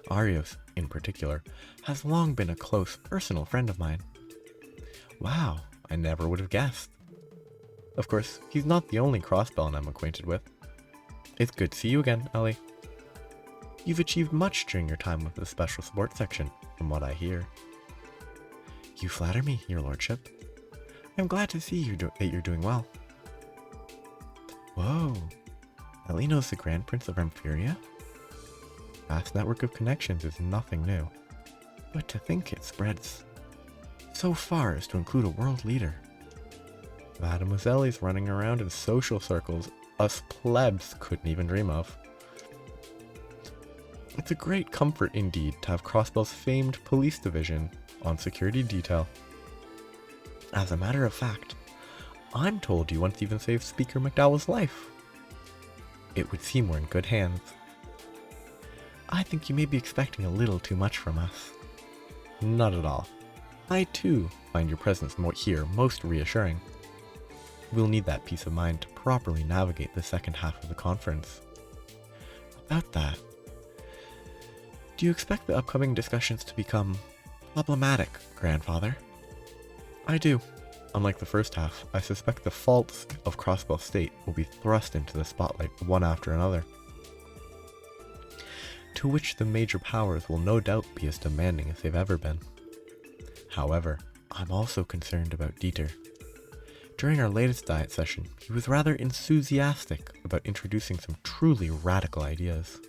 Arios, in particular, has long been a close personal friend of mine. Wow, I never would have guessed. Of course, he's not the only crossbellin I'm acquainted with. It's good to see you again, Ellie. You've achieved much during your time with the Special Sports Section, from what I hear. You flatter me, your lordship. I'm glad to see that you're doing well. Whoa, Ellie knows the Grand Prince of Amphyria? Vast network of connections is nothing new, but to think it spreads so far as to include a world leader. Mademoiselle's running around in social circles us plebs couldn't even dream of. It's a great comfort indeed to have Crossbell's famed police division on security detail. As a matter of fact, I'm told you once even saved Speaker McDowell's life. It would seem we're in good hands. I think you may be expecting a little too much from us. Not at all. I too find your presence here most reassuring. We'll need that peace of mind to properly navigate the second half of the conference. About that, do you expect the upcoming discussions to become problematic, Grandfather? I do. Unlike the first half, I suspect the faults of Crossbell State will be thrust into the spotlight one after another, to which the major powers will no doubt be as demanding as they've ever been. However, I'm also concerned about Dieter. During our latest diet session, he was rather enthusiastic about introducing some truly radical ideas.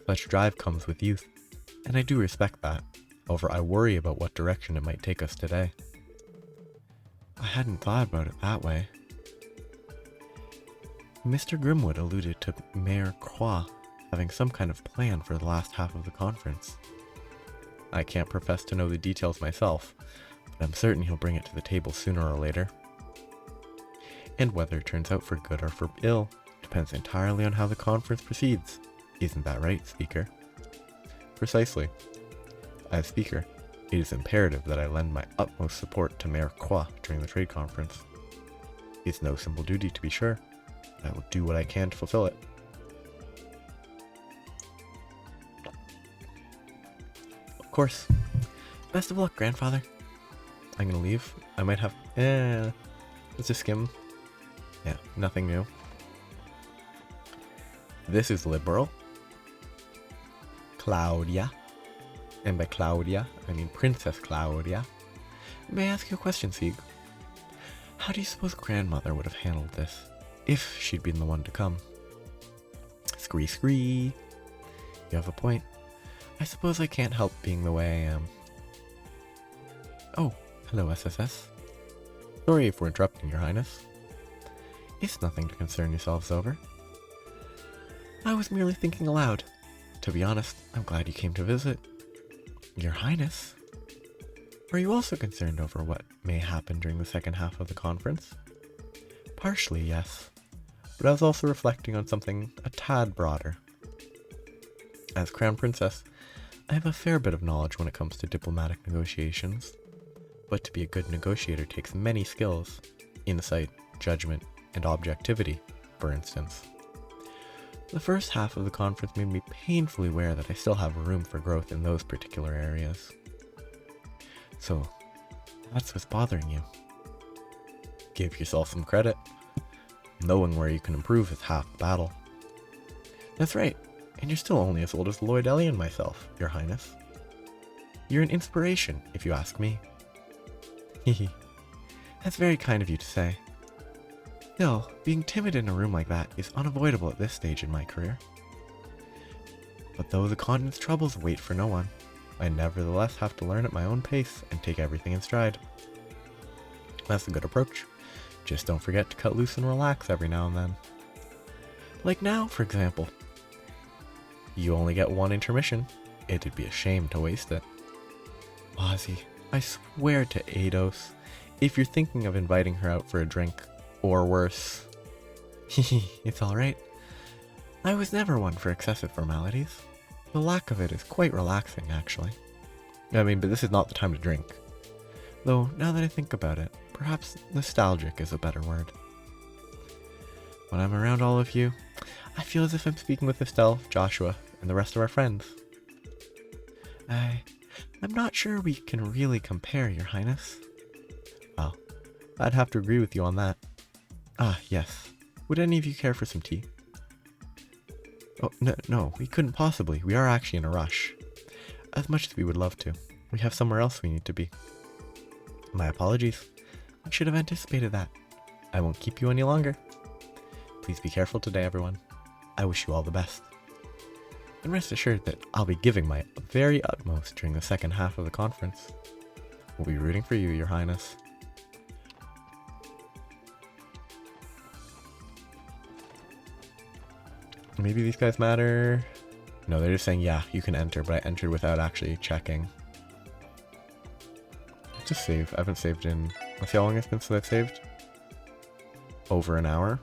Such drive comes with youth, and I do respect that. However, I worry about what direction it might take us today. I hadn't thought about it that way. Mr. Grimwood alluded to Mayor Croix having some kind of plan for the last half of the conference. I can't profess to know the details myself, but I'm certain he'll bring it to the table sooner or later. And whether it turns out for good or for ill depends entirely on how the conference proceeds. Isn't that right, Speaker? Precisely. As Speaker, it is imperative that I lend my utmost support to Mayor Croix during the trade conference. It's no simple duty, to be sure, but I will do what I can to fulfill it. Of course. Best of luck, Grandfather. I'm gonna leave. I might have... let's just skim. Yeah, nothing new. This is Liberal. Claudia. And by Claudia, I mean Princess Claudia. May I ask you a question, Sieg? How do you suppose Grandmother would have handled this, if she'd been the one to come? Scree scree. You have a point. I suppose I can't help being the way I am. Oh, hello, SSS. Sorry if we're interrupting, Your Highness. It's nothing to concern yourselves over. I was merely thinking aloud. To be honest, I'm glad you came to visit. Your Highness? Are you also concerned over what may happen during the second half of the conference? Partially, yes. But I was also reflecting on something a tad broader. As Crown Princess, I have a fair bit of knowledge when it comes to diplomatic negotiations. But to be a good negotiator takes many skills. Insight, judgment, and objectivity, for instance. The first half of the conference made me painfully aware that I still have room for growth in those particular areas. So, that's what's bothering you. Give yourself some credit. Knowing where you can improve is half the battle. That's right, and you're still only as old as Lloyd Ellie and myself, Your Highness. You're an inspiration, if you ask me. Hehe. That's very kind of you to say. Still, being timid in a room like that is unavoidable at this stage in my career. But though the continent's troubles wait for no one, I nevertheless have to learn at my own pace and take everything in stride. That's a good approach. Just don't forget to cut loose and relax every now and then. Like now, for example. You only get one intermission. It'd be a shame to waste it. Ozzy, I swear to Eidos, if you're thinking of inviting her out for a drink, or worse, it's alright. I was never one for excessive formalities. The lack of it is quite relaxing, actually. I mean, but this is not the time to drink. Though, now that I think about it, perhaps nostalgic is a better word. When I'm around all of you, I feel as if I'm speaking with Estelle, Joshua, and the rest of our friends. I'm not sure we can really compare, Your Highness. Well, I'd have to agree with you on that. Ah, yes. Would any of you care for some tea? Oh, no, we couldn't possibly. We are actually in a rush. As much as we would love to. We have somewhere else we need to be. My apologies. I should have anticipated that. I won't keep you any longer. Please be careful today, everyone. I wish you all the best. And rest assured that I'll be giving my very utmost during the second half of the conference. We'll be rooting for you, Your Highness. Maybe these guys matter. No, they're just saying, yeah, you can enter, but I entered without actually checking. Just save. I haven't saved in... Let's see how long it's been since I've saved. Over an hour.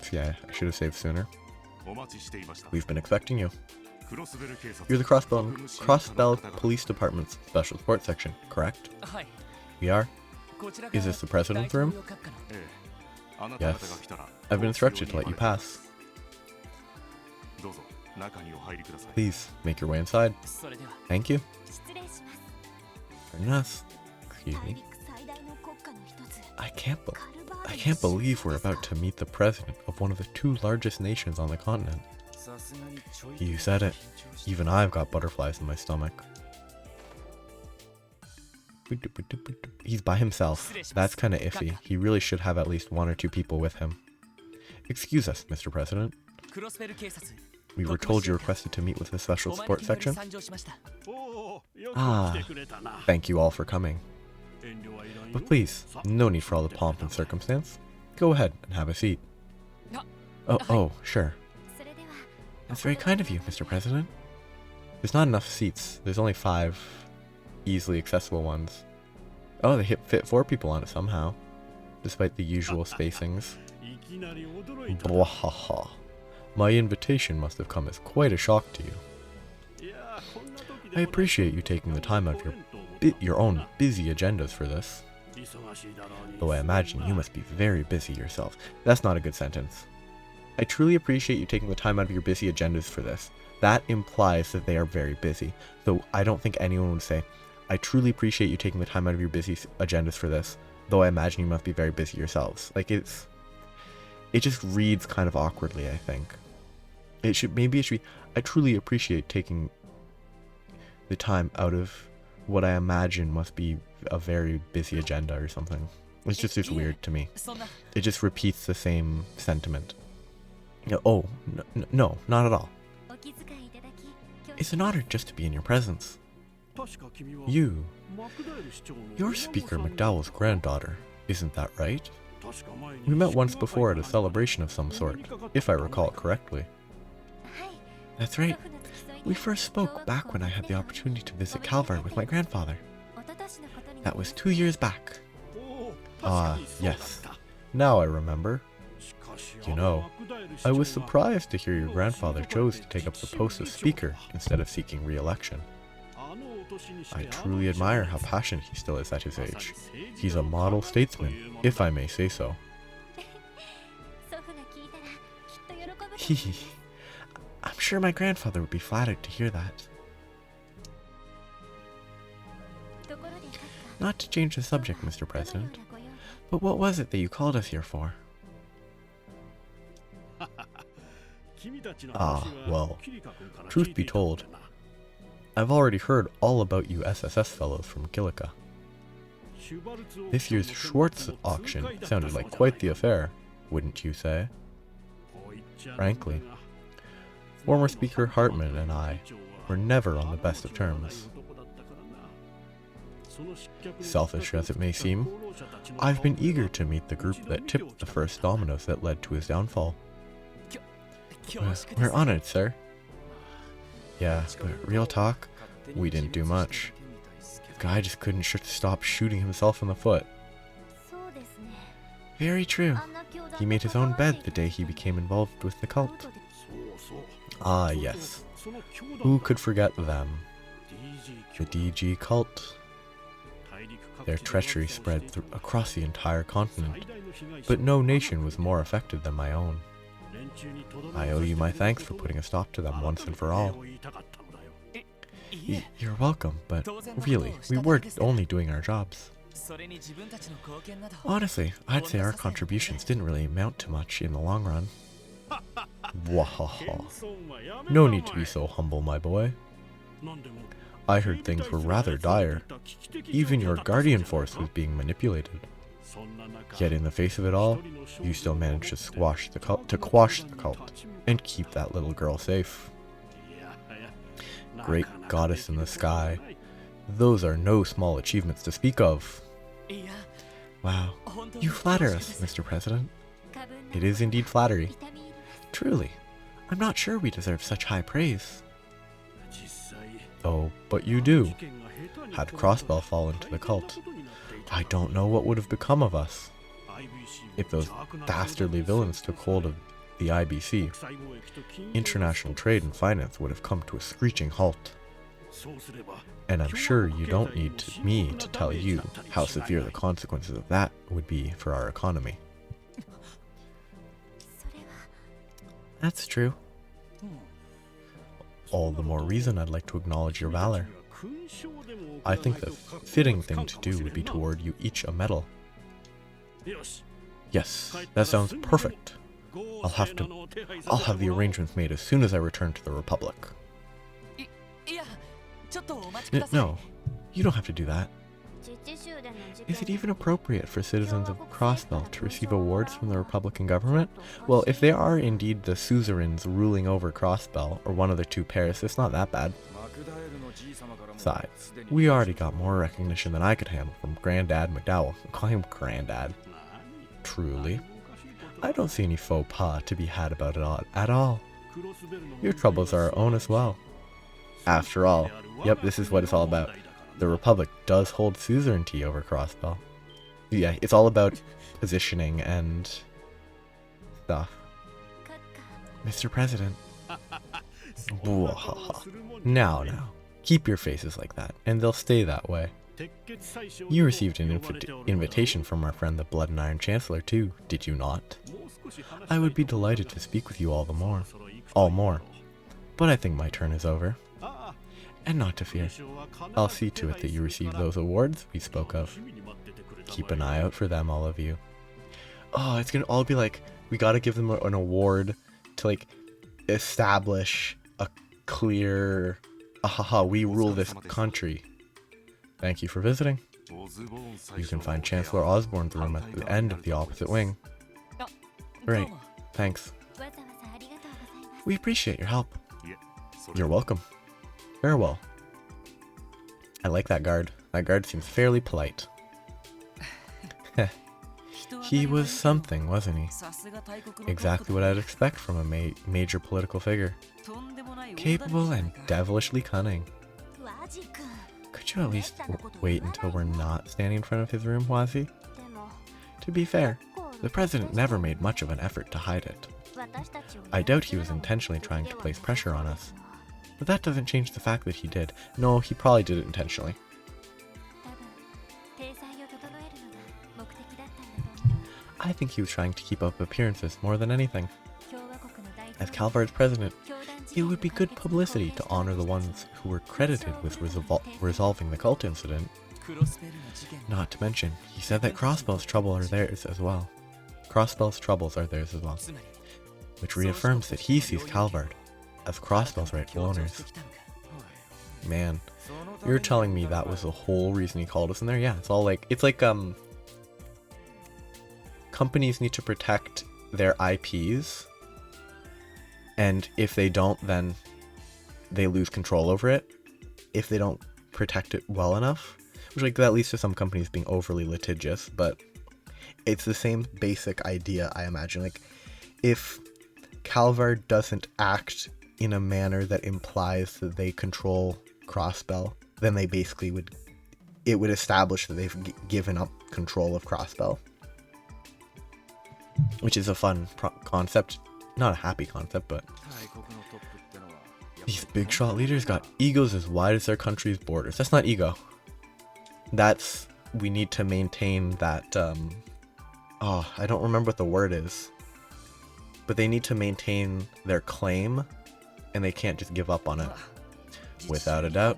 So yeah, I should have saved sooner. We've been expecting you. You're the Crossbell Police Department's Special Sports Section, correct? We are. Is this the President's room? Yes. I've been instructed to let you pass. Please, make your way inside. Thank you. Very nice. Excuse me. I can't believe we're about to meet the president of one of the two largest nations on the continent. You said it. Even I've got butterflies in my stomach. He's by himself. That's kinda iffy. He really should have at least one or two people with him. Excuse us, Mr. President. We were told you requested to meet with the Special Sports Section. Ah, thank you all for coming. But please, no need for all the pomp and circumstance. Go ahead and have a seat. Oh, sure. That's very kind of you, Mr. President. There's not enough seats. There's only 5 easily accessible ones. Oh, they fit 4 people on it somehow, despite the usual spacings. Bwahaha. My invitation must have come as quite a shock to you. I appreciate you taking the time out of your own busy agendas for this. Though I imagine you must be very busy yourself. That's not a good sentence. I truly appreciate you taking the time out of your busy agendas for this. That implies that they are very busy. Though I don't think anyone would say, I truly appreciate you taking the time out of your busy agendas for this. Though I imagine you must be very busy yourselves. Like it just reads kind of awkwardly, I think. Maybe it should be, I truly appreciate taking the time out of what I imagine must be a very busy agenda or something. It's just weird to me. It just repeats the same sentiment. Oh, no, not at all. It's an honor just to be in your presence. You're Speaker McDowell's granddaughter, isn't that right? We met once before at a celebration of some sort, if I recall correctly. That's right. We first spoke back when I had the opportunity to visit Calvert with my grandfather. That was 2 years back. Yes. Now I remember. You know, I was surprised to hear your grandfather chose to take up the post of Speaker instead of seeking re-election. I truly admire how passionate he still is at his age. He's a model statesman, if I may say so. I'm sure my grandfather would be flattered to hear that. Not to change the subject, Mr. President, but what was it that you called us here for? Well, truth be told, I've already heard all about you SSS fellows from Kilika. This year's Schwartz auction sounded like quite the affair, wouldn't you say? Frankly, former Speaker Hartman and I were never on the best of terms. Selfish as it may seem, I've been eager to meet the group that tipped the first dominoes that led to his downfall. We're honored, sir. Yeah, but real talk, we didn't do much. The guy just couldn't stop shooting himself in the foot. Very true. He made his own bed the day he became involved with the cult. Ah, yes. Who could forget them? The DG cult. Their treachery spread across the entire continent, but no nation was more affected than my own. I owe you my thanks for putting a stop to them once and for all. You're welcome, but really, we were only doing our jobs. Honestly, I'd say our contributions didn't really amount to much in the long run. Wahaha. No need to be so humble, my boy. I heard things were rather dire. Even your guardian force was being manipulated. Yet in the face of it all, you still managed to quash the cult, and keep that little girl safe. Great goddess in the sky, those are no small achievements to speak of. Wow, you flatter us, Mr. President. It is indeed flattery. Truly, I'm not sure we deserve such high praise. Oh, but you do. Had Crossbell fallen to the cult, I don't know what would have become of us. If those dastardly villains took hold of the IBC, international trade and finance would have come to a screeching halt. And I'm sure you don't need me to tell you how severe the consequences of that would be for our economy. That's true. All the more reason I'd like to acknowledge your valor. I think the fitting thing to do would be to award you each a medal. Yes, that sounds perfect. I'll have the arrangements made as soon as I return to the Republic. No, you don't have to do that. Is it even appropriate for citizens of Crossbell to receive awards from the Republican government? Well, if they are indeed the suzerains ruling over Crossbell, or one of the two pairs, it's not that bad. Besides, we already got more recognition than I could handle from Granddad McDowell. Call him Granddad. Truly, I don't see any faux pas to be had about it at all. Your troubles are our own as well. After all, yep, this is what it's all about. The Republic does hold suzerainty over Crossbell. Yeah, it's all about positioning and stuff. Mr. President. Now, keep your faces like that, and they'll stay that way. You received an invitation from our friend the Blood and Iron Chancellor too, did you not? I would be delighted to speak with you all more. But I think my turn is over. And not to fear, I'll see to it that you receive those awards we spoke of. Keep an eye out for them, all of you. Oh, it's gonna all be like, we gotta give them an award to like establish a clear, we rule this country. Thank you for visiting. You can find Chancellor Osborne's room at the end of the opposite wing. Great, thanks. We appreciate your help. You're welcome. Farewell. I like that guard. That guard seems fairly polite. He was something, wasn't he? Exactly what I'd expect from a major political figure. Capable and devilishly cunning. Could you at least wait until we're not standing in front of his room, Wazi? To be fair, the president never made much of an effort to hide it. I doubt he was intentionally trying to place pressure on us. But that doesn't change the fact that he did. No, he probably did it intentionally. I think he was trying to keep up appearances more than anything. As Calvard's president, it would be good publicity to honor the ones who were credited with resolving the cult incident. Not to mention, he said that Crossbell's troubles are theirs as well. Which reaffirms that he sees Calvard as Crossbell's rightful owners. Man, you're telling me that was the whole reason he called us in there? Yeah, it's like companies need to protect their IPs, and if they don't, then they lose control over it if they don't protect it well enough, which like that leads to some companies being overly litigious, but it's the same basic idea, I imagine. Like, if Calvard doesn't act in a manner that implies that they control Crossbell, then they basically would establish that they've given up control of Crossbell. Which is a fun concept. Not a happy concept, but these big shot leaders got egos as wide as their country's borders. That's not ego. That's, we need to maintain that, I don't remember what the word is. But they need to maintain their claim, and they can't just give up on it. Without a doubt.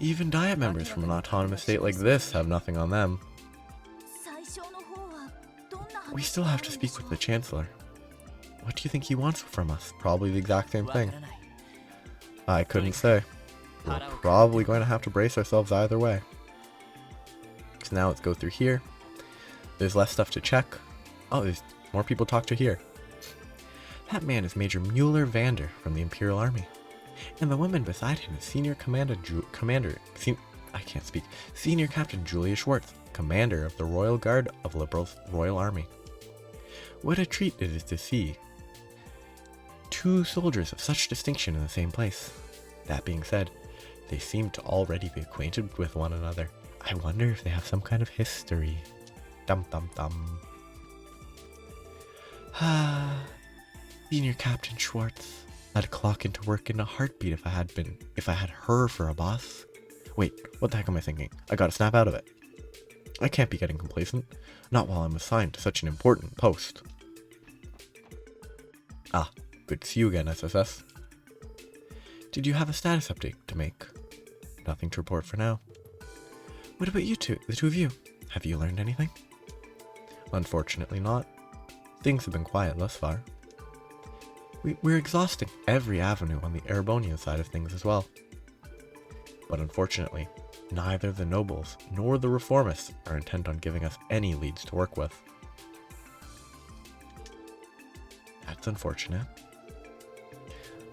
Even Diet members from an autonomous state like this have nothing on them. We still have to speak with the Chancellor. What do you think he wants from us? Probably the exact same thing. I couldn't say. We're probably going to have to brace ourselves either way. So now let's go through here. There's less stuff to check. Oh, there's more people to talk to here. That man is Major Mueller Vander from the Imperial Army. And the woman beside him is Senior Captain Julia Schwartz, Commander of the Royal Guard of Liberal's Royal Army. What a treat it is to see two soldiers of such distinction in the same place. That being said, they seem to already be acquainted with one another. I wonder if they have some kind of history. Dum dum dum. Senior Captain Schwartz. I'd clock into work in a heartbeat if I had her for a boss. Wait, what the heck am I thinking? I gotta snap out of it. I can't be getting complacent. Not while I'm assigned to such an important post. Ah, good to see you again, SSS. Did you have a status update to make? Nothing to report for now. What about you two, the two of you? Have you learned anything? Unfortunately not. Things have been quiet thus far. We're exhausting every avenue on the Erebonian side of things as well. But unfortunately, neither the nobles nor the reformists are intent on giving us any leads to work with. That's unfortunate.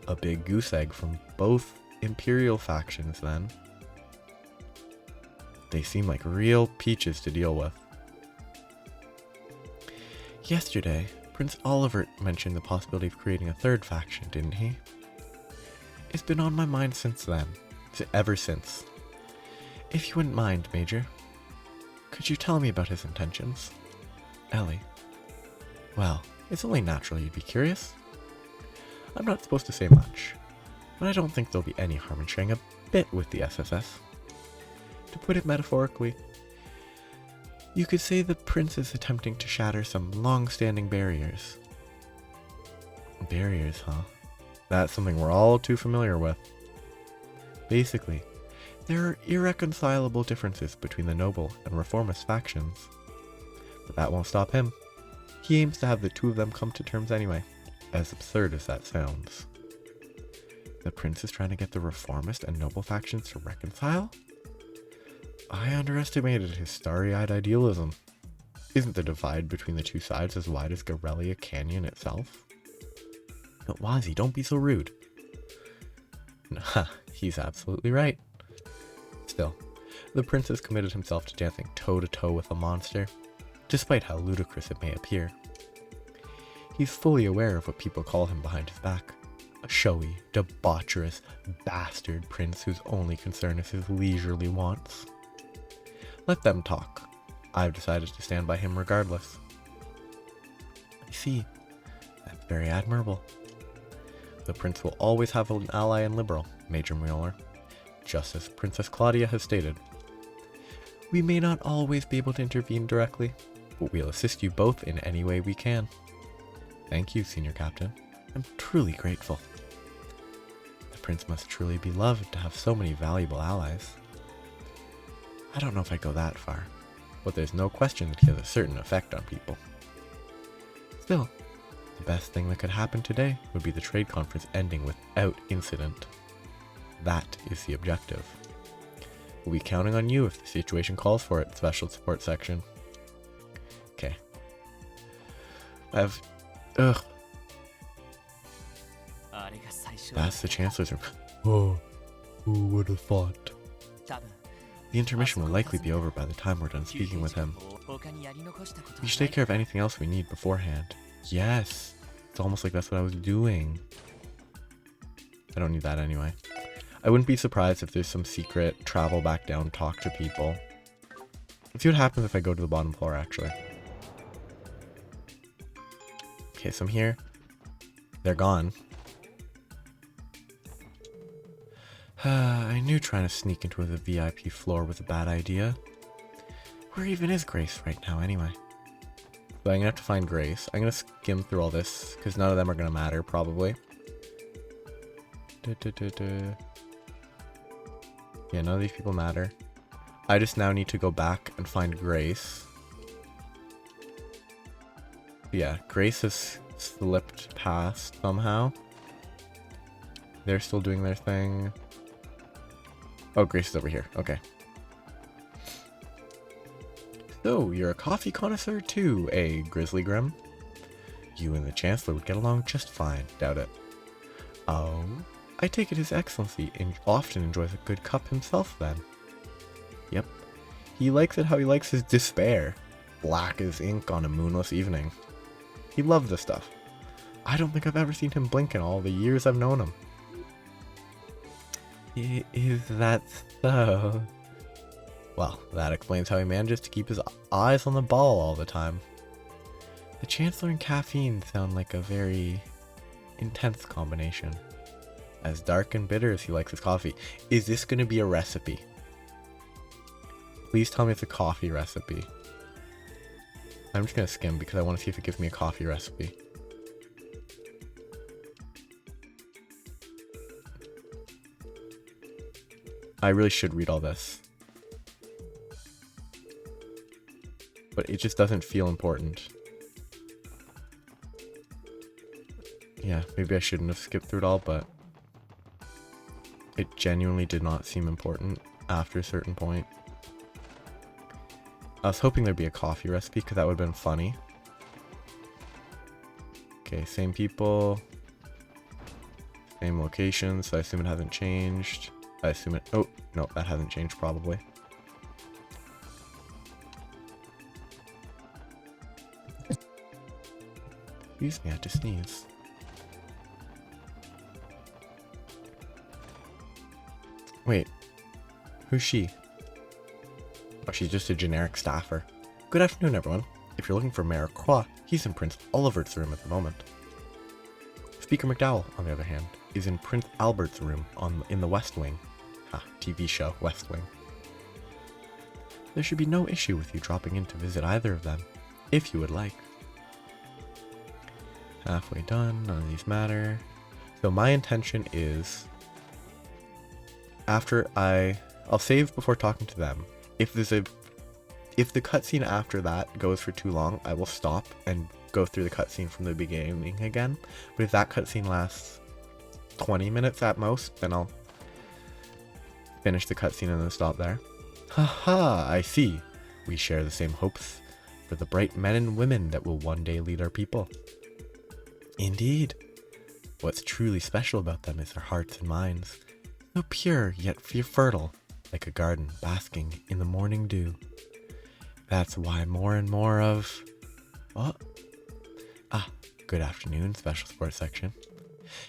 A big goose egg from both Imperial factions then. They seem like real peaches to deal with. Yesterday, Prince Oliver mentioned the possibility of creating a third faction, didn't he? It's been on my mind since then. Ever since. If you wouldn't mind, Major, could you tell me about his intentions? Ellie. Well, it's only natural you'd be curious. I'm not supposed to say much, but I don't think there'll be any harm in sharing a bit with the SSS. To put it metaphorically, you could say the prince is attempting to shatter some long-standing barriers. Barriers, huh? That's something we're all too familiar with. Basically, there are irreconcilable differences between the noble and reformist factions. But that won't stop him. He aims to have the two of them come to terms anyway, as absurd as that sounds. The prince is trying to get the reformist and noble factions to reconcile? I underestimated his starry-eyed idealism. Isn't the divide between the two sides as wide as Garelia Canyon itself? But Wazi, don't be so rude. He's absolutely right. Still, the prince has committed himself to dancing toe-to-toe with a monster, despite how ludicrous it may appear. He's fully aware of what people call him behind his back. A showy, debaucherous, bastard prince whose only concern is his leisurely wants. Let them talk. I've decided to stand by him regardless. I see. That's very admirable. The prince will always have an ally in Liberal, Major Mueller, just as Princess Claudia has stated. We may not always be able to intervene directly, but we'll assist you both in any way we can. Thank you, Senior Captain. I'm truly grateful. The prince must truly be loved to have so many valuable allies. I don't know if I'd go that far, but there's no question that he has a certain effect on people. Still, the best thing that could happen today would be the trade conference ending without incident. That is the objective. We'll be counting on you if the situation calls for it, Special Support Section. Okay. That's the Chancellor's room. Oh, who would have thought? The intermission will likely be over by the time we're done speaking with him. We should take care of anything else we need beforehand. Yes! It's almost like that's what I was doing. I don't need that anyway. I wouldn't be surprised if there's some secret travel back down, talk to people. Let's see what happens if I go to the bottom floor, actually. Okay, so I'm here. They're gone. I knew trying to sneak into the VIP floor was a bad idea. Where even is Grace right now, anyway? So I'm gonna have to find Grace. I'm gonna skim through all this, because none of them are gonna matter, probably. Yeah, none of these people matter. I just now need to go back and find Grace. Yeah, Grace has slipped past somehow. They're still doing their thing. Oh, Grace is over here. Okay. So, you're a coffee connoisseur too, eh, Grizzly Grim? You and the Chancellor would get along just fine, doubt it. Oh, I take it His Excellency often enjoys a good cup himself then. Yep. He likes it how he likes his despair. Black as ink on a moonless evening. He loves this stuff. I don't think I've ever seen him blink in all the years I've known him. Is that so? Well, that explains how he manages to keep his eyes on the ball all the time. The Chancellor and caffeine sound like a very intense combination. As dark and bitter as he likes his coffee. Is this going to be a recipe? Please tell me it's a coffee recipe. I'm just going to skim because I want to see if it gives me a coffee recipe. I really should read all this. But it just doesn't feel important. Yeah, maybe I shouldn't have skipped through it all, but it genuinely did not seem important after a certain point. I was hoping there'd be a coffee recipe because that would have been funny. Okay, same people. Same location, so I assume it hasn't changed. I assume it... Oh, no, that hasn't changed probably. Excuse me, I had to sneeze. Wait, who's she? Oh, she's just a generic staffer. Good afternoon, everyone. If you're looking for Mayor Croix, he's in Prince Olivert's room at the moment. Speaker McDowell, on the other hand, is in Prince Albert's room in the West Wing. TV show, West Wing. There should be no issue with you dropping in to visit either of them, if you would like. Halfway done, none of these matter. So my intention is, after I'll save before talking to them. If the cutscene after that goes for too long, I will stop and go through the cutscene from the beginning again. But if that cutscene lasts 20 minutes at most, then I'll finish the cutscene and then stop there. Haha, I see. We share the same hopes for the bright men and women that will one day lead our people. Indeed. What's truly special about them is their hearts and minds, So pure yet fertile, like a garden basking in the morning dew. That's why more and more of... What? Ah, good afternoon, Special Sports Section.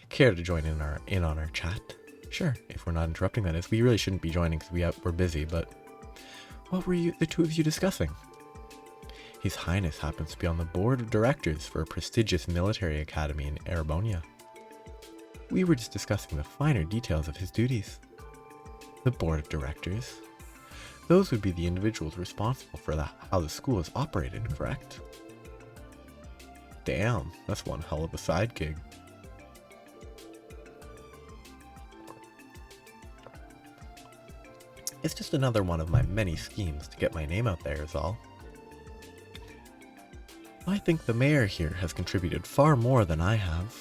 Care to join in on our chat? Sure, if we're not interrupting, that is. We really shouldn't be joining because we're busy, but... What were the two of you discussing? His Highness happens to be on the board of directors for a prestigious military academy in Erebonia. We were just discussing the finer details of his duties. The board of directors? Those would be the individuals responsible for how the school is operated, correct? Damn, that's one hell of a side gig. It's just another one of my many schemes to get my name out there is all. I think the mayor here has contributed far more than I have.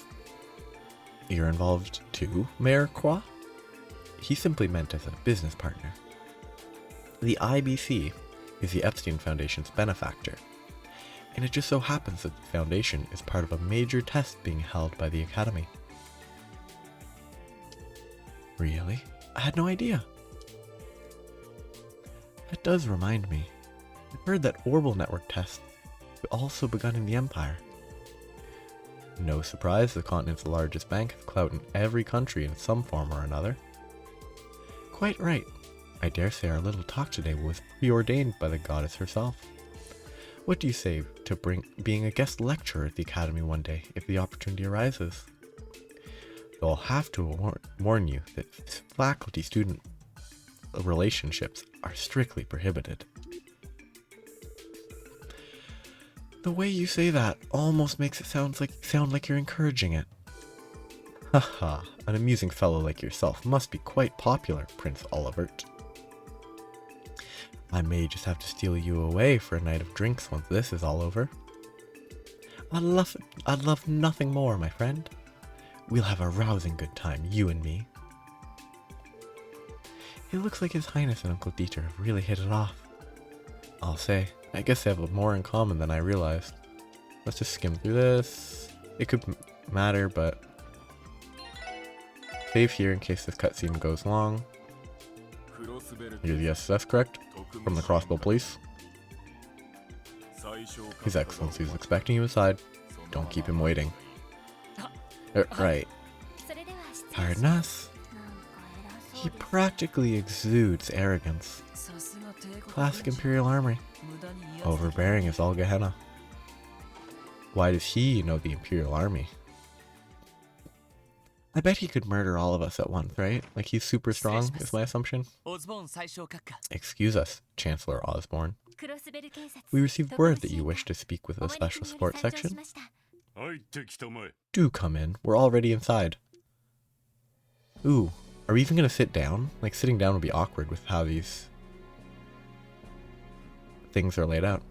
You're involved too, Mayor Kwa? He simply meant as a business partner. The IBC is the Epstein Foundation's benefactor, and it just so happens that the foundation is part of a major test being held by the Academy. Really? I had no idea. That does remind me. I've heard that Orbital Network tests have also begun in the Empire. No surprise, the continent's largest bank has clout in every country in some form or another. Quite right. I dare say our little talk today was preordained by the goddess herself. What do you say to being a guest lecturer at the Academy one day, if the opportunity arises? Though I'll have to warn you that faculty-student relationships are strictly prohibited. The way you say that almost makes it sound like you're encouraging it. Haha, an amusing fellow like yourself must be quite popular, Prince Olivert. I may just have to steal you away for a night of drinks once this is all over. I'd love nothing more, my friend. We'll have a rousing good time, you and me. It looks like His Highness and Uncle Dieter have really hit it off. I'll say, I guess they have more in common than I realized. Let's just skim through this. It could matter, but... Save here in case this cutscene goes long. You're the SS, correct? From the Crossbow Police. His Excellency is expecting you inside. Don't keep him waiting. Right. Pardon us. He practically exudes arrogance. Classic Imperial Army. Overbearing as all Gehenna. Why does he know the Imperial Army? I bet he could murder all of us at once, right? Like he's super strong, is my assumption. Excuse us, Chancellor Osborne. We received word that you wish to speak with the Special Support Section. Do come in, we're already inside. Ooh, are we even gonna sit down? Like sitting down would be awkward with how these things are laid out.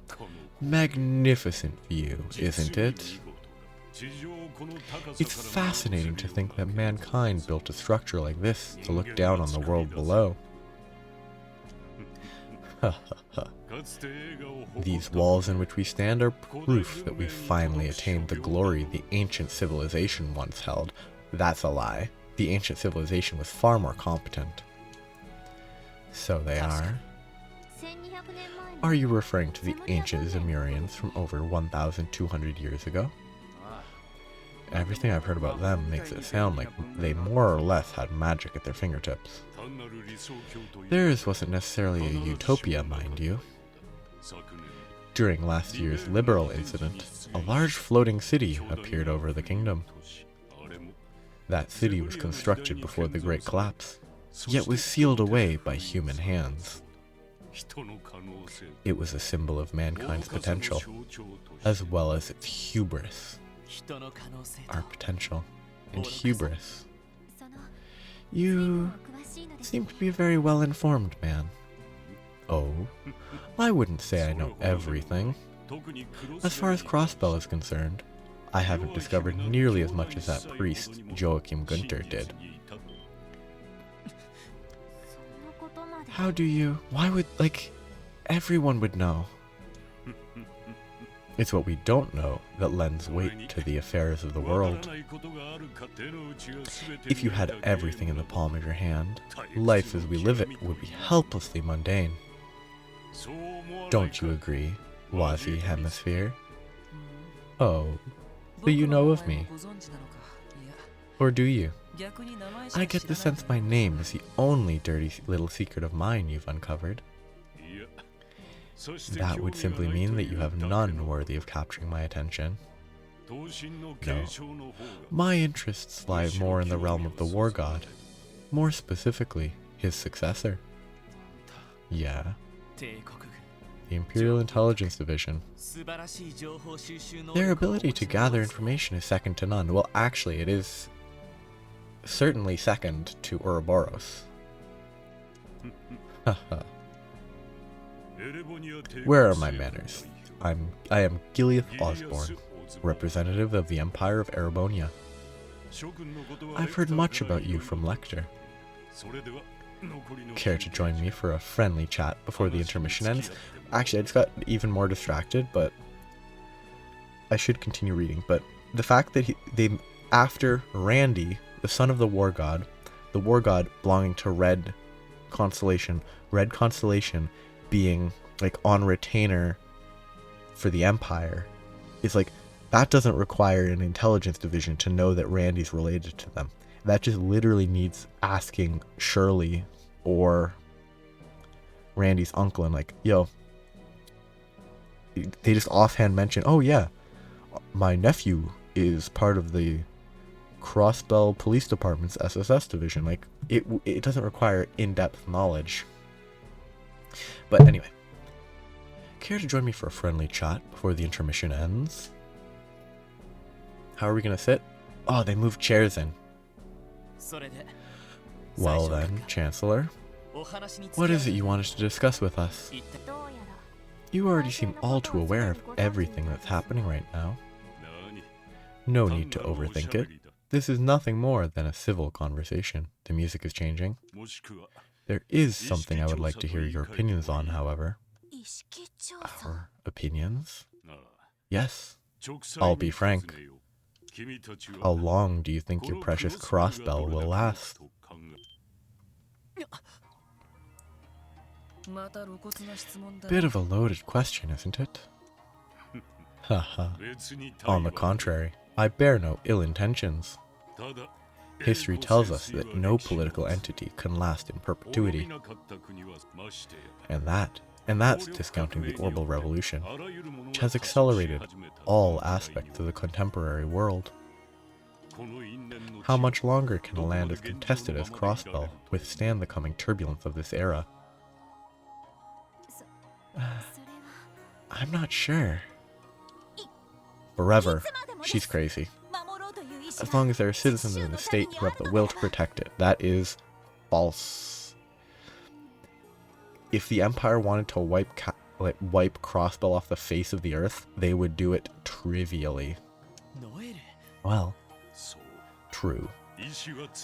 Magnificent view, isn't it? It's fascinating to think that mankind built a structure like this to look down on the world below. These walls in which we stand are proof that we finally attained the glory the ancient civilization once held. That's a lie. The ancient civilization was far more competent. So they are. Are you referring to the ancient Zemurians from over 1,200 years ago? Everything I've heard about them makes it sound like they more or less had magic at their fingertips. Theirs wasn't necessarily a utopia, mind you. During last year's Liberal incident, a large floating city appeared over the kingdom. That city was constructed before the Great Collapse, yet was sealed away by human hands. It was a symbol of mankind's potential, as well as its hubris. Our potential and hubris. You seem to be a very well-informed man. Oh, I wouldn't say I know everything. As far as Crossbell is concerned, I haven't discovered nearly as much as that priest, Joachim Günther, did. How do you... Why would, like, everyone would know. It's what we don't know that lends weight to the affairs of the world. If you had everything in the palm of your hand, life as we live it would be helplessly mundane. Don't you agree, Wazi Hemisphere? Oh, so you know of me. Or do you? I get the sense my name is the only dirty little secret of mine you've uncovered. That would simply mean that you have none worthy of capturing my attention. No. My interests lie more in the realm of the war god. More specifically, his successor. Yeah. The Imperial Intelligence Division. Their ability to gather information is second to none. Well, actually, it is certainly second to Ouroboros. Haha. Where are my manners? I am Gileath Osborne, representative of the Empire of Erebonia. I've heard much about you from Lecter. Care to join me for a friendly chat before the intermission ends? Actually, I just got even more distracted, but I should continue reading. But the fact that after Randy, the son of the war god belonging to Red Constellation being like on retainer for the Empire, is like, that doesn't require an intelligence division to know that Randy's related to them. That just literally needs asking Shirley or Randy's uncle and like, yo, they just offhand mention, oh yeah, my nephew is part of the Crossbell Police Department's SSS division. Like, it doesn't require in-depth knowledge. But anyway, care to join me for a friendly chat before the intermission ends? How are we gonna sit? Oh, they moved chairs in. Well then, Chancellor, what is it you wanted to discuss with us? You already seem all too aware of everything that's happening right now. No need to overthink it. This is nothing more than a civil conversation. The music is changing. There is something I would like to hear your opinions on, however. Our opinions? Yes. I'll be frank. How long do you think your precious crossbell will last? Bit of a loaded question, isn't it? Haha. On the contrary, I bear no ill intentions. History tells us that no political entity can last in perpetuity. And that's discounting the Orbital Revolution, which has accelerated all aspects of the contemporary world. How much longer can a land as contested as Crossbell withstand the coming turbulence of this era? I'm not sure. Forever. She's crazy. As long as there are citizens in the state who have the will to protect it. That is false. If the Empire wanted to wipe Crossbell off the face of the earth, they would do it trivially. Well, true.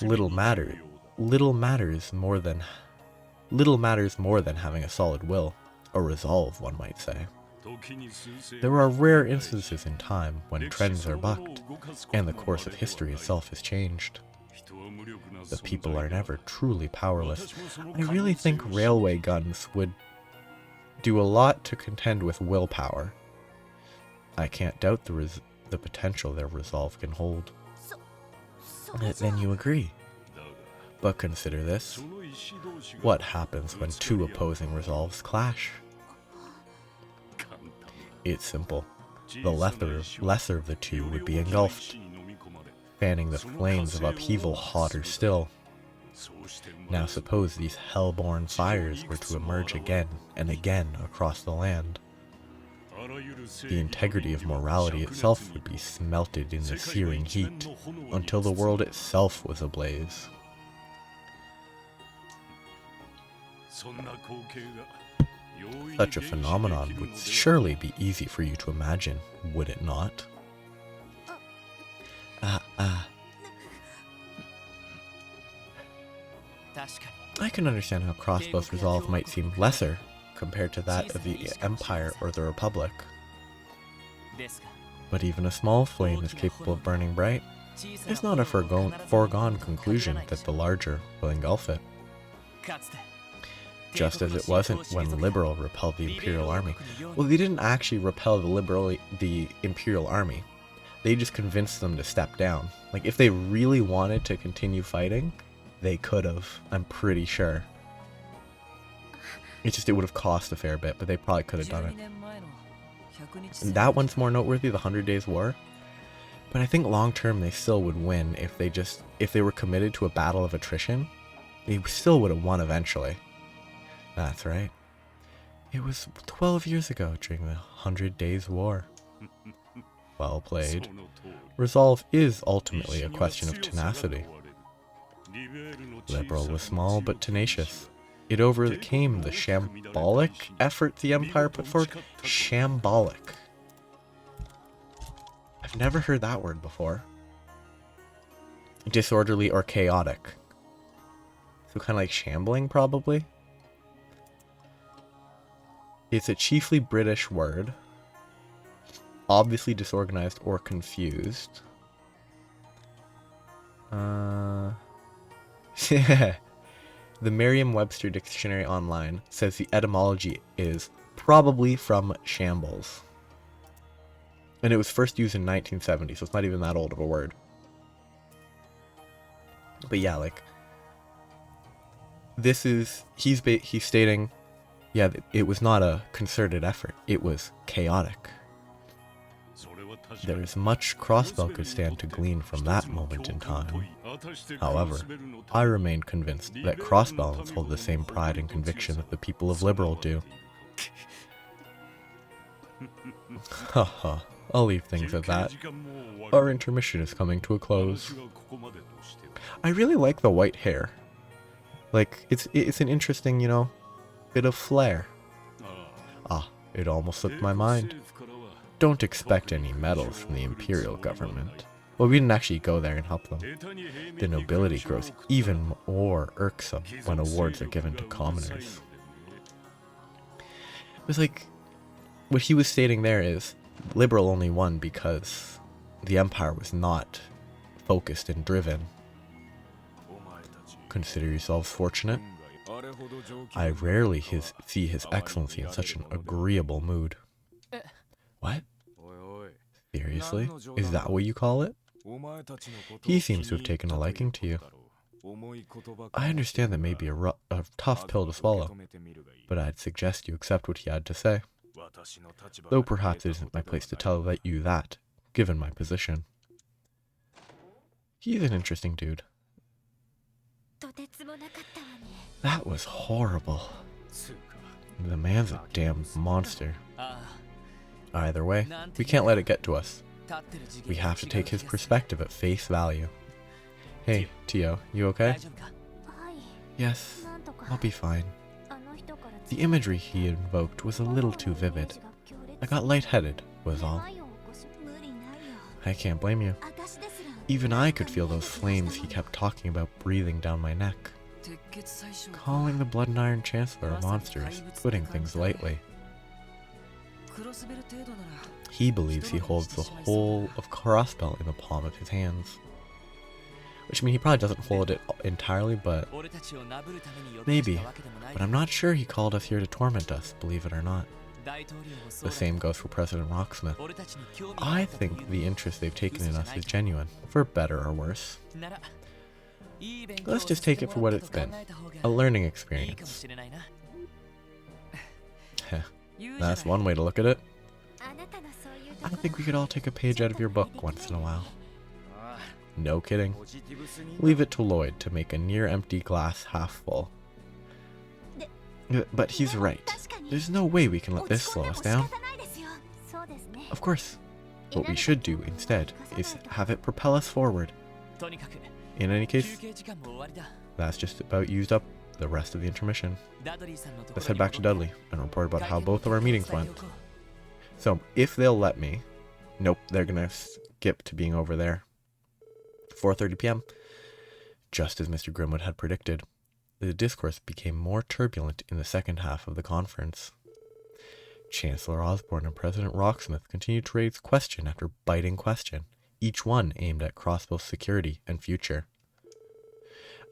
Little matters more than having a solid will, a resolve, one might say. There are rare instances in time when trends are bucked, and the course of history itself is changed. The people are never truly powerless. I really think railway guns would do a lot to contend with willpower. I can't doubt the potential their resolve can hold. Then you agree. But consider this. What happens when two opposing resolves clash? It's simple. The lesser of the two would be engulfed, fanning the flames of upheaval hotter still. Now suppose these hell-born fires were to emerge again and again across the land. The integrity of morality itself would be smelted in the searing heat until the world itself was ablaze. Such a phenomenon would surely be easy for you to imagine, would it not? I can understand how Crossbow's resolve might seem lesser compared to that of the Empire or the Republic. But even a small flame is capable of burning bright. It's not a foregone conclusion that the larger will engulf it. Just as it wasn't when Liberal repelled the Imperial Army. Well, they didn't actually repel the Imperial Army. They just convinced them to step down. Like, if they really wanted to continue fighting, they could have, I'm pretty sure. It would have cost a fair bit, but they probably could have done it. And that one's more noteworthy, the 100 Days War. But I think long term they still would win if they were committed to a battle of attrition. They still would have won eventually. That's right. It was 12 years ago during the 100 Days War. Well played. Resolve is ultimately a question of tenacity. Liberal was small but tenacious. It overcame the shambolic effort the Empire put forward. Shambolic. I've never heard that word before. Disorderly or chaotic. So kind of like shambling, probably. It's a chiefly British word. Obviously disorganized or confused. The Merriam-Webster Dictionary Online says the etymology is probably from shambles. And it was first used in 1970, so it's not even that old of a word. But yeah, like, this is, he's stating, yeah, it was not a concerted effort, it was chaotic. There is much Crossbell could stand to glean from that moment in time. However, I remain convinced that Crossbellens hold the same pride and conviction that the people of Liberal do. Haha, I'll leave things at that. Our intermission is coming to a close. I really like the white hair. Like, it's an interesting, bit of flair. Ah, it almost slipped my mind. Don't expect any medals from the Imperial government. Well, we didn't actually go there and help them. The nobility grows even more irksome when awards are given to commoners. It was like, what he was stating there is, Liberal only won because the Empire was not focused and driven. Consider yourselves fortunate. I rarely see His Excellency in such an agreeable mood. What? Seriously? Is that what you call it? He seems to have taken a liking to you. I understand that may be a tough pill to swallow, but I'd suggest you accept what he had to say. Though perhaps it isn't my place to tell you that, given my position. He's an interesting dude. That was horrible. The man's a damn monster. Either way, we can't let it get to us. We have to take his perspective at face value. Hey, Tio, you okay? Yes, I'll be fine. The imagery he invoked was a little too vivid. I got lightheaded, was all. I can't blame you. Even I could feel those flames he kept talking about breathing down my neck. Calling the Blood and Iron Chancellor a monster is putting things lightly. He believes he holds the whole of Crossbell in the palm of his hands. Which, I mean, he probably doesn't hold it entirely, but maybe. But I'm not sure he called us here to torment us, believe it or not. The same goes for President Rocksmith. I think the interest they've taken in us is genuine, for better or worse. Let's just take it for what it's been, a learning experience. That's one way to look at it. I think we could all take a page out of your book once in a while. No kidding. Leave it to Lloyd to make a near-empty glass half full. But he's right. There's no way we can let this slow us down. Of course. What we should do instead is have it propel us forward. In any case, that's just about used up the rest of the intermission. Let's head back to Dudley and report about how both of our meetings went. So, if they'll let me... Nope, they're gonna skip to being over there. 4:30 p.m. Just as Mr. Grimwood had predicted, the discourse became more turbulent in the second half of the conference. Chancellor Osborne and President Rocksmith continued to raise question after biting question, each one aimed at Crossbow's security and future.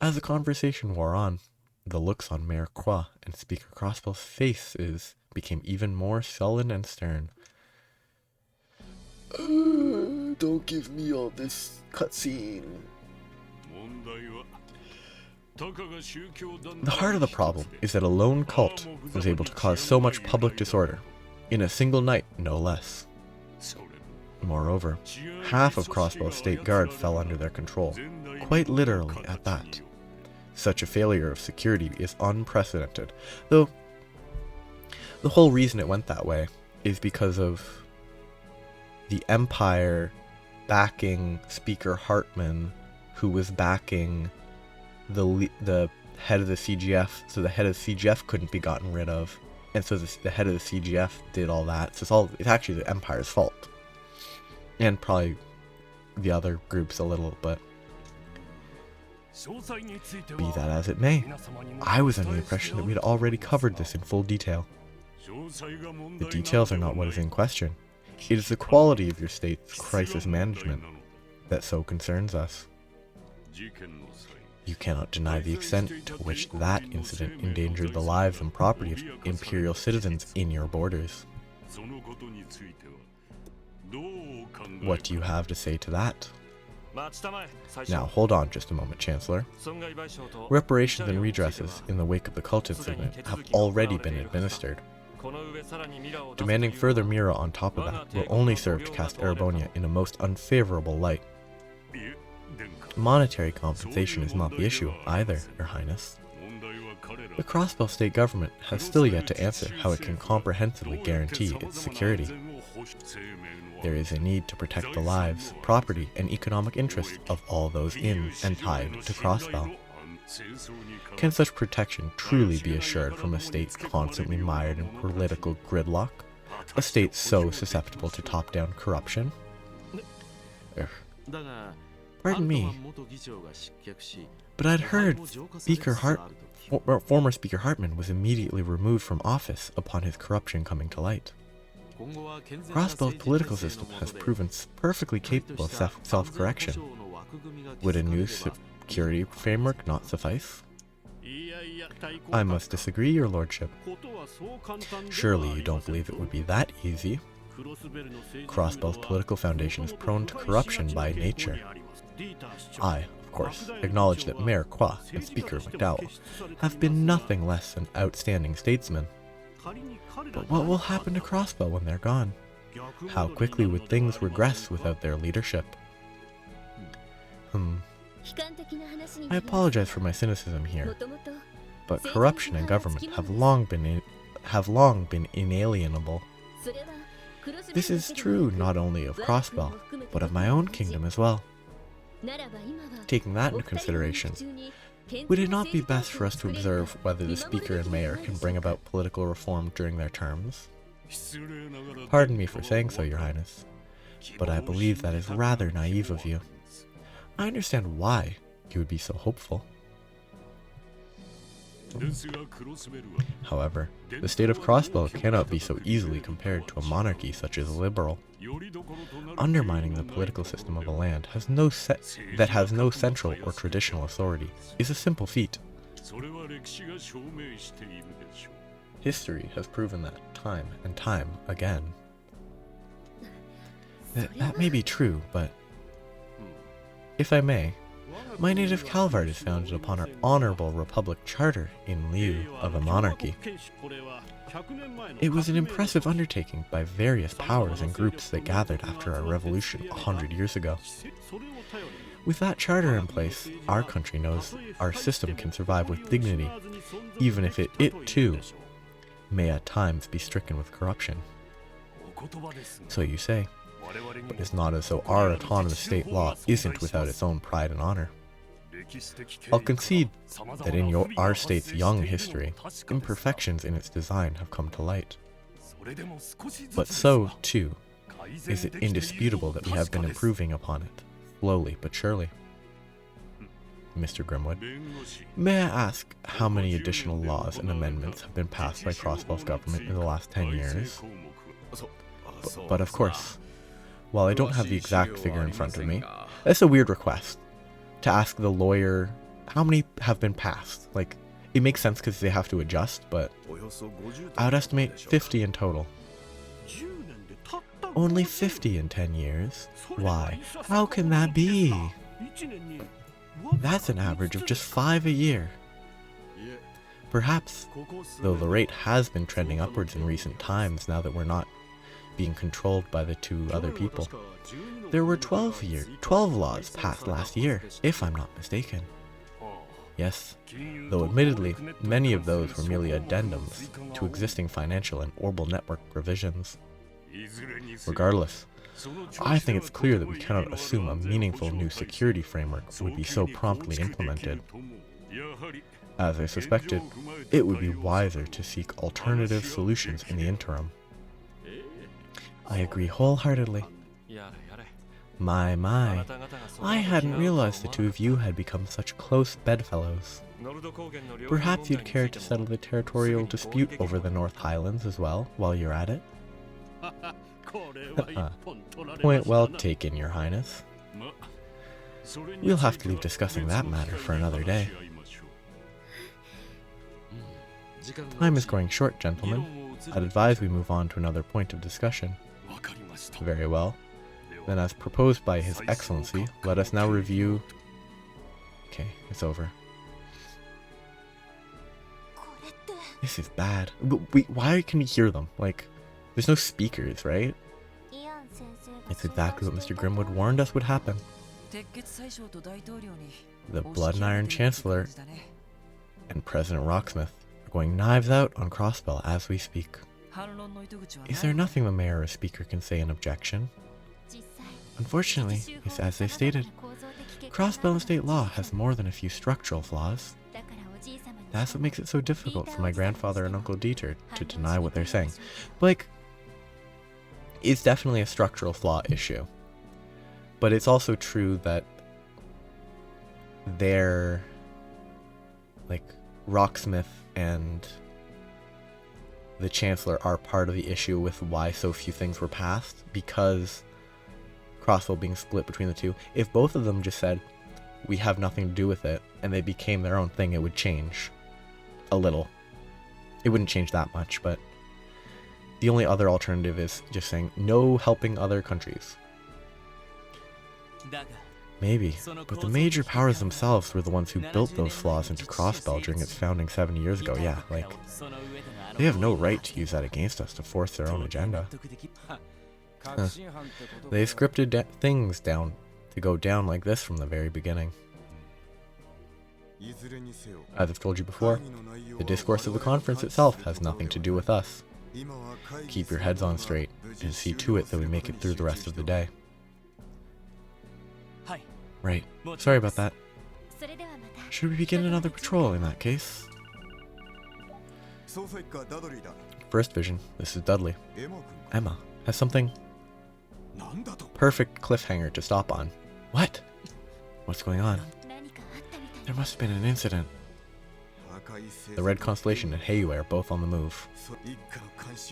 As the conversation wore on, the looks on Mayor Croix and Speaker Crossbow's faces became even more sullen and stern. Don't give me all this cutscene. The heart of the problem is that a lone cult was able to cause so much public disorder, in a single night no less. Moreover, half of Crossbow's State Guard fell under their control, quite literally at that. Such a failure of security is unprecedented, though the whole reason it went that way is because of the Empire backing Speaker Hartman, who was backing the head of the CGF, so the head of the CGF couldn't be gotten rid of, and so the head of the CGF did all that. So it's actually the Empire's fault, and probably the other groups a little, but be that as it may, I was under the impression that we'd already covered this in full detail. The details are not what is in question. It is the quality of your state's crisis management that so concerns us. You cannot deny the extent to which that incident endangered the lives and property of Imperial citizens in your borders. What do you have to say to that? Now, hold on just a moment, Chancellor. Reparations and redresses in the wake of the cult incident have already been administered. Demanding further Mira on top of that will only serve to cast Erebonia in a most unfavorable light. Monetary compensation is not the issue either, Your Highness. The Crossbow state government has still yet to answer how it can comprehensively guarantee its security. There is a need to protect the lives, property, and economic interests of all those in and tied to Crossbow. Can such protection truly be assured from a state constantly mired in political gridlock? A state so susceptible to top-down corruption? Pardon me, but I'd heard former Speaker Hartman was immediately removed from office upon his corruption coming to light. Crossbow's political system has proven perfectly capable of self-correction. Would a new security framework not suffice? I must disagree, Your Lordship. Surely you don't believe it would be that easy. Crossbow's political foundation is prone to corruption by nature. I, of course, acknowledge that Mayor Croix and Speaker McDowell have been nothing less than outstanding statesmen. But what will happen to Crossbow when they're gone? How quickly would things regress without their leadership? I apologize for my cynicism here, but corruption and government have long been inalienable. This is true not only of Crossbow, but of my own kingdom as well. Taking that into consideration, would it not be best for us to observe whether the Speaker and Mayor can bring about political reform during their terms? Pardon me for saying so, Your Highness, but I believe that is rather naive of you. I understand why you would be so hopeful. However, the state of Crossbow cannot be so easily compared to a monarchy such as liberal. Undermining the political system of a land that has no central or traditional authority is a simple feat. History has proven that time and time again. That may be true, but if I may, my native Calvard is founded upon our honorable republic charter in lieu of a monarchy. It was an impressive undertaking by various powers and groups that gathered after our revolution 100 years ago. With that charter in place, our country knows our system can survive with dignity, even if it too may at times be stricken with corruption. So you say, but it's not as though our autonomous state law isn't without its own pride and honor. I'll concede that in our state's young history, imperfections in its design have come to light. But so, too, is it indisputable that we have been improving upon it, slowly but surely. Mr. Grimwood. May I ask how many additional laws and amendments have been passed by Crossbell's government in the last 10 years? But of course, while I don't have the exact figure in front of me, that's a weird request. To ask the lawyer how many have been passed. Like, it makes sense because they have to adjust, but I would estimate 50 in total. Only 50 in 10 years? Why? How can that be? That's an average of just 5 a year. Perhaps, though the rate has been trending upwards in recent times now that we're not being controlled by the two other people. There were 12 laws passed last year, if I'm not mistaken. Yes, though admittedly, many of those were merely addendums to existing financial and orbital network provisions. Regardless, I think it's clear that we cannot assume a meaningful new security framework would be so promptly implemented. As I suspected, it would be wiser to seek alternative solutions in the interim. I agree wholeheartedly. My, I hadn't realized the two of you had become such close bedfellows. Perhaps you'd care to settle the territorial dispute over the North Highlands as well, while you're at it? Point well taken, Your Highness. We'll have to leave discussing that matter for another day. Time is growing short, gentlemen. I'd advise we move on to another point of discussion. Very well. Then, as proposed by His Excellency, let us now review... Okay, it's over. This is bad. But why can we hear them? Like, there's no speakers, right? It's exactly what Mr. Grimwood warned us would happen. The Blood and Iron Chancellor and President Rocksmith are going knives out on Crossbell as we speak. Is there nothing the mayor or speaker can say in objection? Unfortunately, it's as they stated. Crossbell and state law has more than a few structural flaws. That's what makes it so difficult for my grandfather and Uncle Dieter to deny what they're saying. Like, it's definitely a structural flaw issue. But it's also true that they're, like, Rocksmith and the Chancellor are part of the issue with why so few things were passed, because Crossbell being split between the two. If both of them just said, we have nothing to do with it, and they became their own thing, it would change a little. It wouldn't change that much, but the only other alternative is just saying no helping other countries. Maybe, but the major powers themselves were the ones who built those flaws into Crossbell during its founding 70 years ago. Yeah, like, they have no right to use that against us to force their own agenda. They scripted things down to go down like this from the very beginning. As I've told you before, the discourse of the conference itself has nothing to do with us. Keep your heads on straight, and see to it that we make it through the rest of the day. Right. Sorry about that. Should we begin another patrol in that case? First vision, this is Dudley. Emma has something... Perfect cliffhanger to stop on. What? What's going on? There must have been an incident. The Red Constellation and Heiue are both on the move.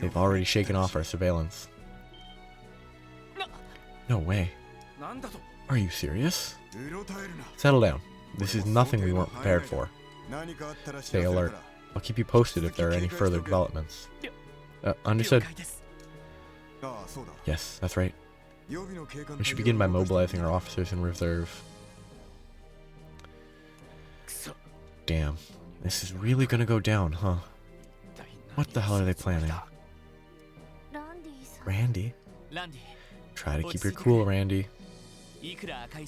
They've already shaken off our surveillance. No way. Are you serious? Settle down. This is nothing we weren't prepared for. Stay alert. I'll keep you posted if there are any further developments. Understood. Yes, that's right. We should begin by mobilizing our officers in reserve. Damn. This is really gonna go down, huh? What the hell are they planning? Randy? Try to keep your cool, Randy.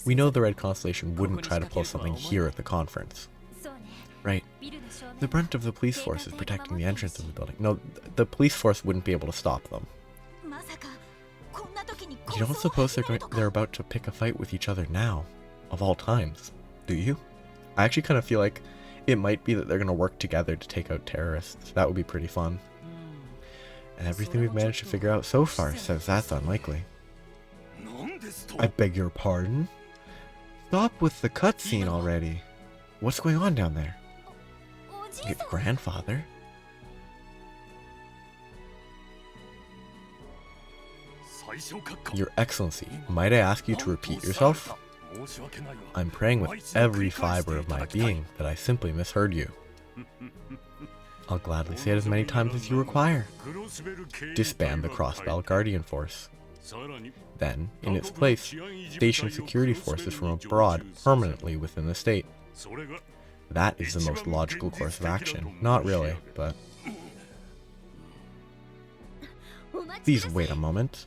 We know the Red Constellation wouldn't try to pull something here at the conference. Right. The brunt of the police force is protecting the entrance of the building. No, the police force wouldn't be able to stop them. You don't suppose they're about to pick a fight with each other now, of all times, do you? I actually kind of feel like it might be that they're going to work together to take out terrorists. That would be pretty fun. And everything we've managed to figure out so far says that's unlikely. I beg your pardon? Stop with the cutscene already. What's going on down there? Your grandfather? Your Excellency, might I ask you to repeat yourself? I'm praying with every fiber of my being that I simply misheard you. I'll gladly say it as many times as you require. Disband the Crossbell Guardian Force. Then, in its place, station security forces from abroad permanently within the state. That is the most logical course of action. Not really, but... Please wait a moment.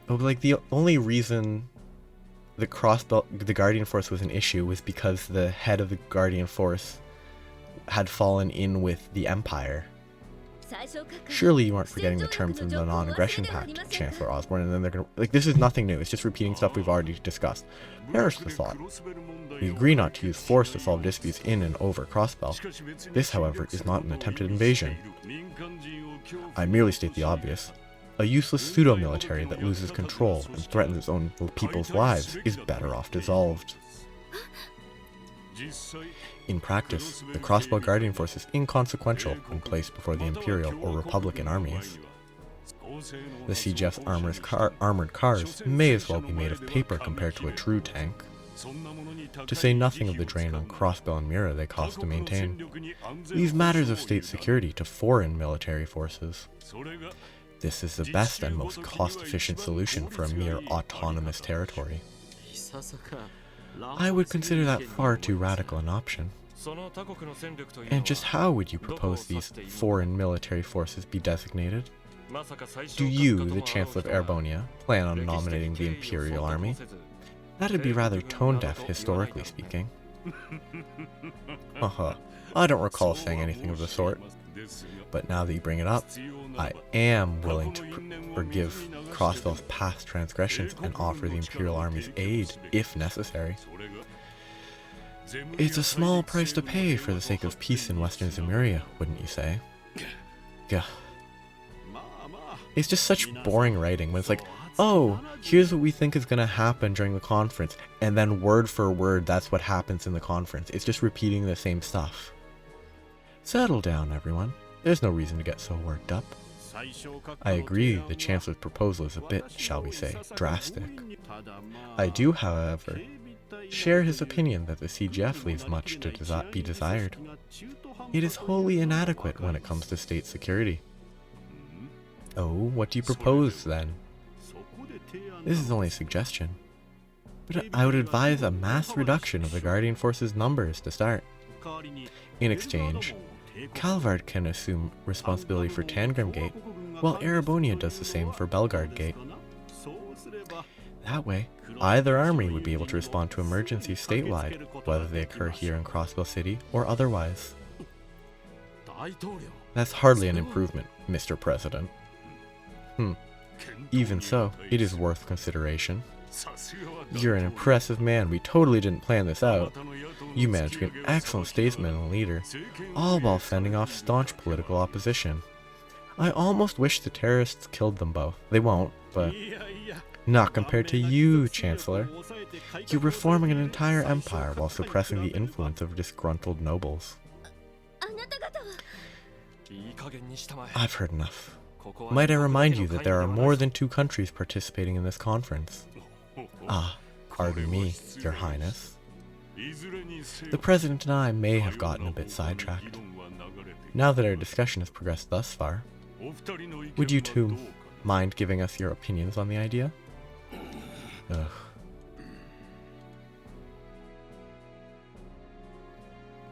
Oh, like, the only reason the the Guardian Force was an issue was because the head of the Guardian Force had fallen in with the Empire. Surely you aren't forgetting the terms of the Non-Aggression Pact, Chancellor Osborne, and then they're gonna... Like, this is nothing new, it's just repeating stuff we've already discussed. Perish the thought. We agree not to use force to solve disputes in and over Crossbell. This, however, is not an attempted invasion. I merely state the obvious. A useless pseudo-military that loses control and threatens its own people's lives is better off dissolved. In practice, the Crossbell Guardian Force is inconsequential when placed before the Imperial or Republican armies. The CGF's armored cars may as well be made of paper compared to a true tank. To say nothing of the drain on Crossbell and Mira they cost to maintain. Leave matters of state security to foreign military forces. This is the best and most cost-efficient solution for a mere autonomous territory. I would consider that far too radical an option. And just how would you propose these foreign military forces be designated? Do you, the Chancellor of Erebonia, plan on nominating the Imperial Army? That'd be rather tone-deaf, historically speaking. I don't recall saying anything of the sort. But now that you bring it up, I am willing to forgive Crossbell's past transgressions and offer the Imperial Army's aid, if necessary. It's a small price to pay for the sake of peace in Western Zemuria, wouldn't you say? Gah. It's just such boring writing when it's like, oh, here's what we think is going to happen during the conference, and then word for word that's what happens in the conference. It's just repeating the same stuff. Settle down, everyone. There's no reason to get so worked up. I agree the Chancellor's proposal is a bit, shall we say, drastic. I do, however, share his opinion that the CGF leaves much to be desired. It is wholly inadequate when it comes to state security. Oh, what do you propose, then? This is only a suggestion, but I would advise a mass reduction of the Guardian Force's numbers to start. In exchange, Calvard can assume responsibility for Tangram Gate, while Erebonia does the same for Belgard Gate. That way, either army would be able to respond to emergencies statewide, whether they occur here in Crossbell City or otherwise. That's hardly an improvement, Mr. President. Even so, it is worth consideration. You're an impressive man. We totally didn't plan this out. You managed to be an excellent statesman and leader, all while fending off staunch political opposition. I almost wish the terrorists killed them both. They won't, but not compared to you, Chancellor. You're reforming an entire empire while suppressing the influence of disgruntled nobles. I've heard enough. Might I remind you that there are more than 2 countries participating in this conference? Ah, pardon me, Your Highness. The President and I may have gotten a bit sidetracked. Now that our discussion has progressed thus far, would you two mind giving us your opinions on the idea? Ugh.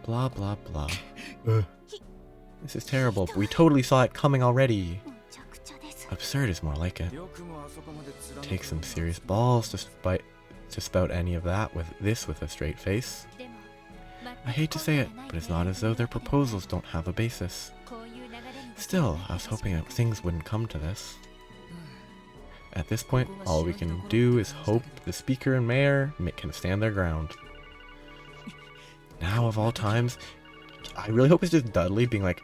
Blah blah blah. This is terrible, but we totally saw it coming already. Absurd is more like it. Take some serious balls to spout any of that with a straight face. I hate to say it, but it's not as though their proposals don't have a basis. Still, I was hoping that things wouldn't come to this. At this point, all we can do is hope the Speaker and Mayor can stand their ground. Now, of all times, I really hope it's just Dudley being like,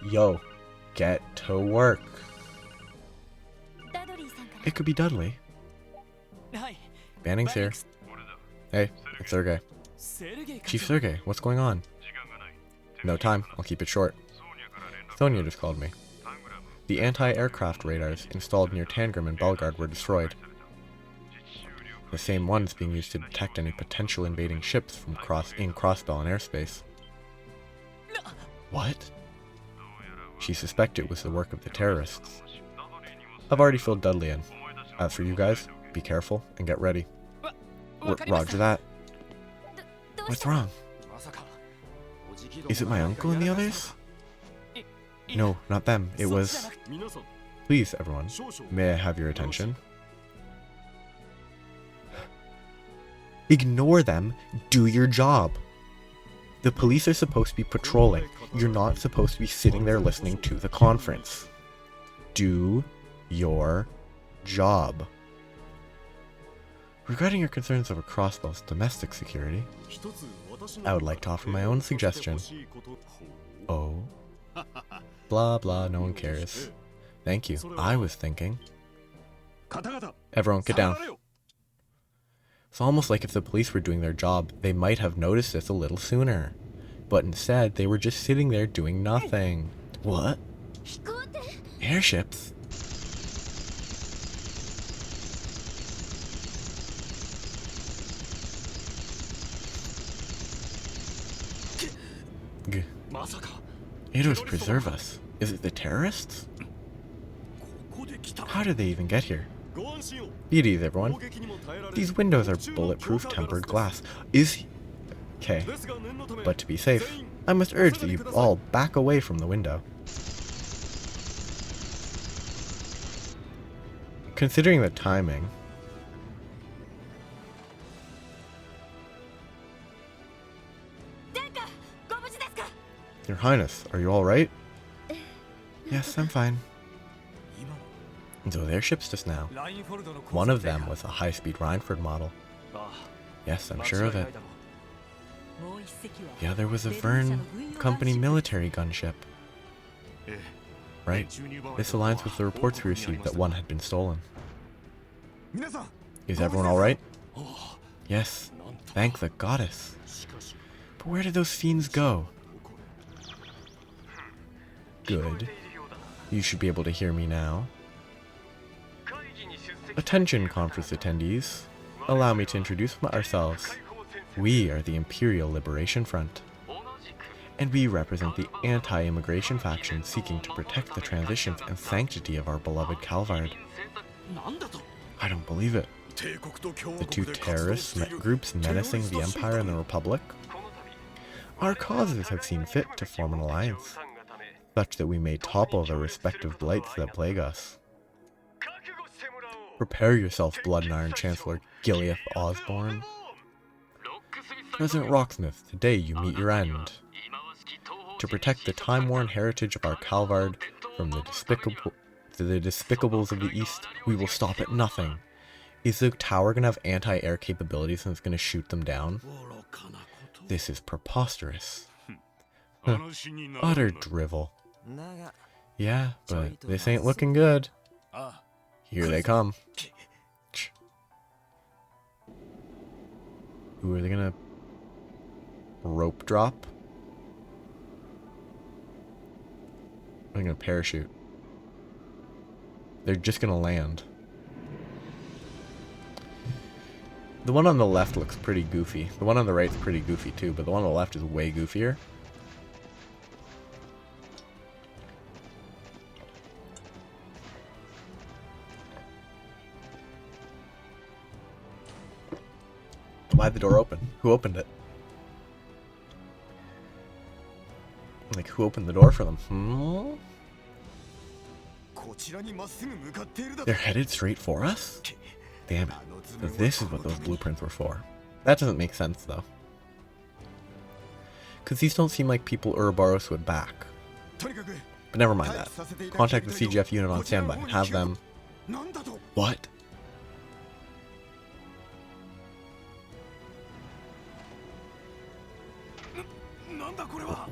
yo, get to work. It could be Dudley. Banning's here. Hey, it's Sergey. Chief Sergei, what's going on? No time, I'll keep it short. Sonia just called me. The anti-aircraft radars installed near Tangram and Belgrade were destroyed. The same ones being used to detect any potential invading ships from cross-bell and airspace. What? She suspected it was the work of the terrorists. I've already filled Dudley in. As for you guys, be careful and get ready. Roger that. What's wrong? Is it my uncle and the others? No, not them. It was... Please, everyone. May I have your attention? Ignore them. Do your job. The police are supposed to be patrolling. You're not supposed to be sitting there listening to the conference. Do your job. Regarding your concerns over Crossbell's domestic security, I would like to offer my own suggestion. Oh. Blah blah, no one cares. Thank you. I was thinking. Everyone, get down. It's almost like if the police were doing their job, they might have noticed this a little sooner. But instead, they were just sitting there doing nothing. What? Airships? Eidos preserve us. Is it the terrorists? How did they even get here? Be at ease, everyone. These windows are bulletproof tempered glass. Okay. But to be safe, I must urge that you all back away from the window. Considering the timing... Your Highness, are you alright? Yes, I'm fine. Those airships just now. One of them was a high-speed Rhineford model. Yes, I'm sure of it. The other was a Verne Company military gunship. Right. This aligns with the reports we received that one had been stolen. Is everyone alright? Yes, thank the goddess. But where did those fiends go? Good. You should be able to hear me now. Attention, conference attendees. Allow me to introduce ourselves. We are the Imperial Liberation Front. And we represent the anti-immigration faction seeking to protect the transitions and sanctity of our beloved Calvard. I don't believe it. The two terrorist groups menacing the Empire and the Republic? Our causes have seen fit to form an alliance, such that we may topple the respective blights that plague us. Prepare yourself, Blood and Iron Chancellor Gileath Osborne. President Rocksmith, today you meet your end. To protect the time-worn heritage of our Calvard from the despicables of the East, we will stop at nothing. Is the tower going to have anti-air capabilities and it's going to shoot them down? This is preposterous. Utter drivel. Yeah, but this ain't looking good. Here they come. Ooh, are they gonna rope drop? Are they gonna parachute? They're just gonna land. The one on the left looks pretty goofy. The one on the right's pretty goofy too, but the one on the left is way goofier. Why'd the door open? Who opened it? Like, who opened the door for them? They're headed straight for us? Damn it. So this is what those blueprints were for. That doesn't make sense, though. Because these don't seem like people Ouroboros would back. But never mind that. Contact the CGF unit on standby and have them... What?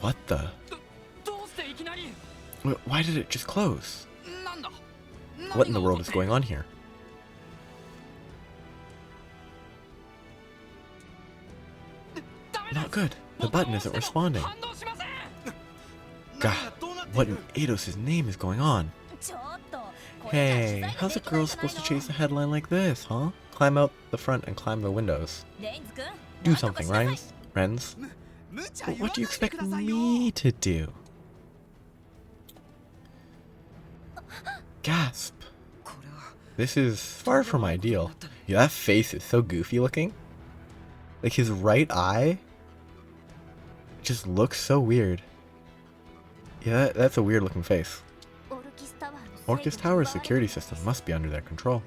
What the? Why did it just close? What in the world is going on here? Not good. The button isn't responding. God, what in Eidos' name is going on? Hey, how's a girl supposed to chase a headline like this, huh? Climb out the front and climb the windows. Do something, Renz. But what do you expect me to do? Gasp. This is far from ideal. Yeah, that face is so goofy looking. Like his right eye just looks so weird. Yeah, that's a weird looking face. Orcus Tower's security system must be under their control.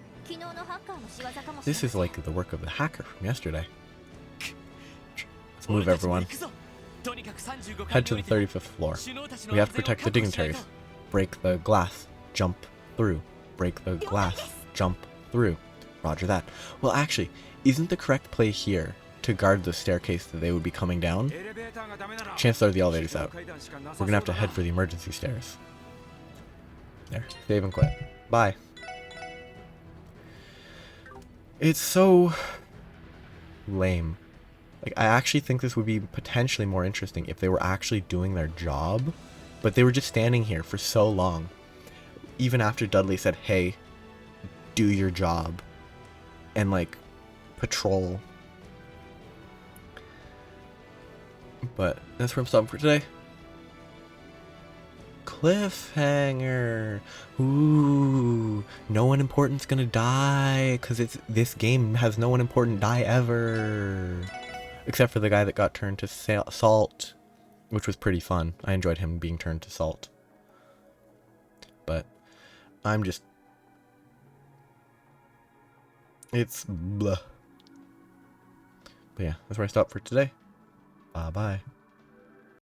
This is like the work of the hacker from yesterday. Let's move, everyone. Head to the 35th floor. We have to protect the dignitaries. Break the glass. Jump through. Break the glass. Jump through. Roger that. Well, actually, isn't the correct play here to guard the staircase that they would be coming down? Chances are the elevator's out. We're gonna have to head for the emergency stairs. There. Save and quit. Bye. It's so lame. Like, I actually think this would be potentially more interesting if they were actually doing their job, but they were just standing here for so long. Even after Dudley said, hey, do your job, and, like, patrol. But that's where I'm stopping for today. Cliffhanger. Ooh, no one important's gonna die, because this game has no one important die ever. Except for the guy that got turned to salt, which was pretty fun. I enjoyed him being turned to salt. But I'm just... it's blah. But yeah, that's where I stop for today. Bye-bye.